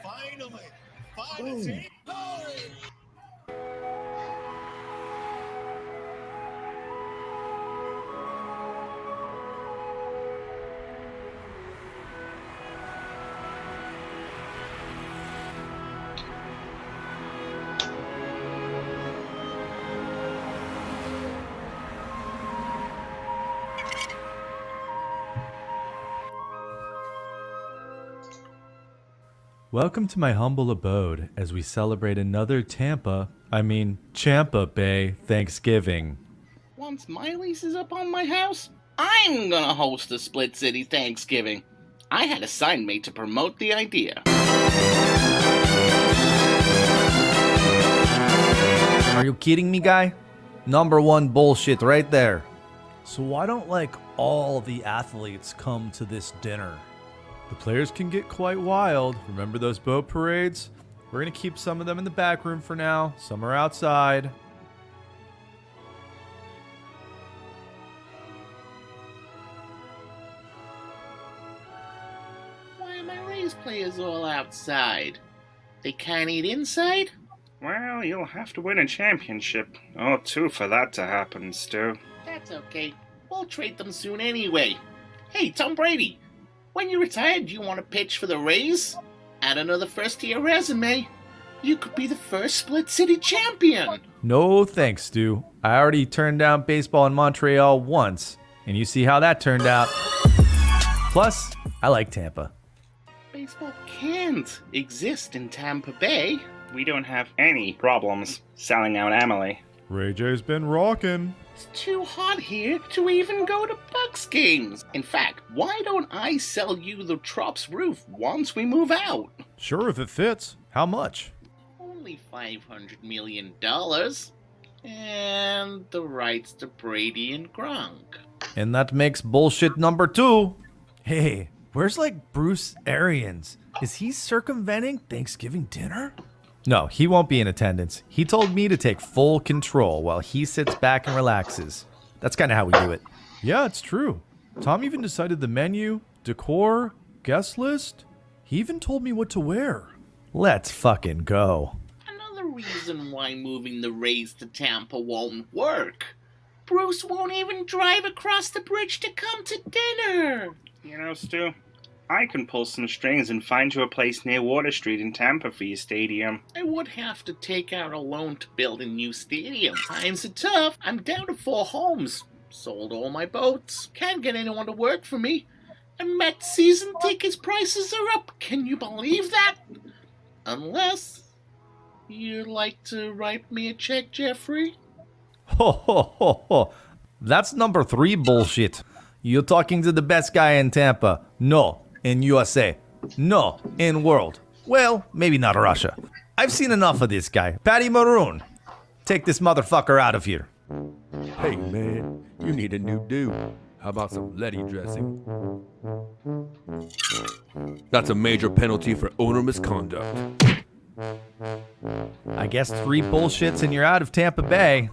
Finally, see? Perry. Welcome to my humble abode as we celebrate another Tampa Bay Thanksgiving. Once my lease is up on my house, I'm gonna host a Split City Thanksgiving. I had a sign made to promote the idea. Are you kidding me, guy? Number one bullshit right there. So why don't all the athletes come to this dinner? The players can get quite wild. Remember those boat parades? We're going to keep some of them in the back room for now. Some are outside. Why are my Rays players all outside? They can't eat inside? Well, you'll have to win a championship or two for that to happen, Stu. That's okay. We'll trade them soon anyway. Hey, Tom Brady, when you retire, do you want to pitch for the Rays? Add another first to your resume. You could be the first Split City champion. No thanks, Stu. I already turned down baseball in Montreal once, and you see how that turned out. Plus, I like Tampa. Baseball can't exist in Tampa Bay. We don't have any problems selling out Amalie. Ray J's been rocking. It's too hot here to even go to Bucks games. In fact, why don't I sell you the Trop's roof once we move out? Sure, if it fits. How much? Only $500 million. And the rights to Brady and Gronk. And that makes bullshit number two. Hey, where's Bruce Arians? Is he circumventing Thanksgiving dinner? No, he won't be in attendance. He told me to take full control while he sits back and relaxes. That's kind of how we do it. Yeah, it's true. Tom even decided the menu, decor, guest list. He even told me what to wear. Let's fucking go. Another reason why moving the Rays to Tampa won't work. Bruce won't even drive across the bridge to come to dinner. You know, Stu, I can pull some strings and find you a place near Water Street in Tampa for your stadium. I would have to take out a loan to build a new stadium. Times are tough. I'm down to 4 homes. Sold all my boats. Can't get anyone to work for me. And Mets season tickets prices are up. Can you believe that? Unless you'd like to write me a check, Jeffrey. Ho, ho, ho, ho. That's number 3 bullshit. You're talking to the best guy in Tampa. No, in USA. No, in world. Well, maybe not Russia. I've seen enough of this guy. Patty Maroon. Take this motherfucker out of here. Hey, man, you need a new do. How about some Letty dressing? That's a major penalty for owner misconduct. I guess 3 bullshits and you're out of Tampa Bay.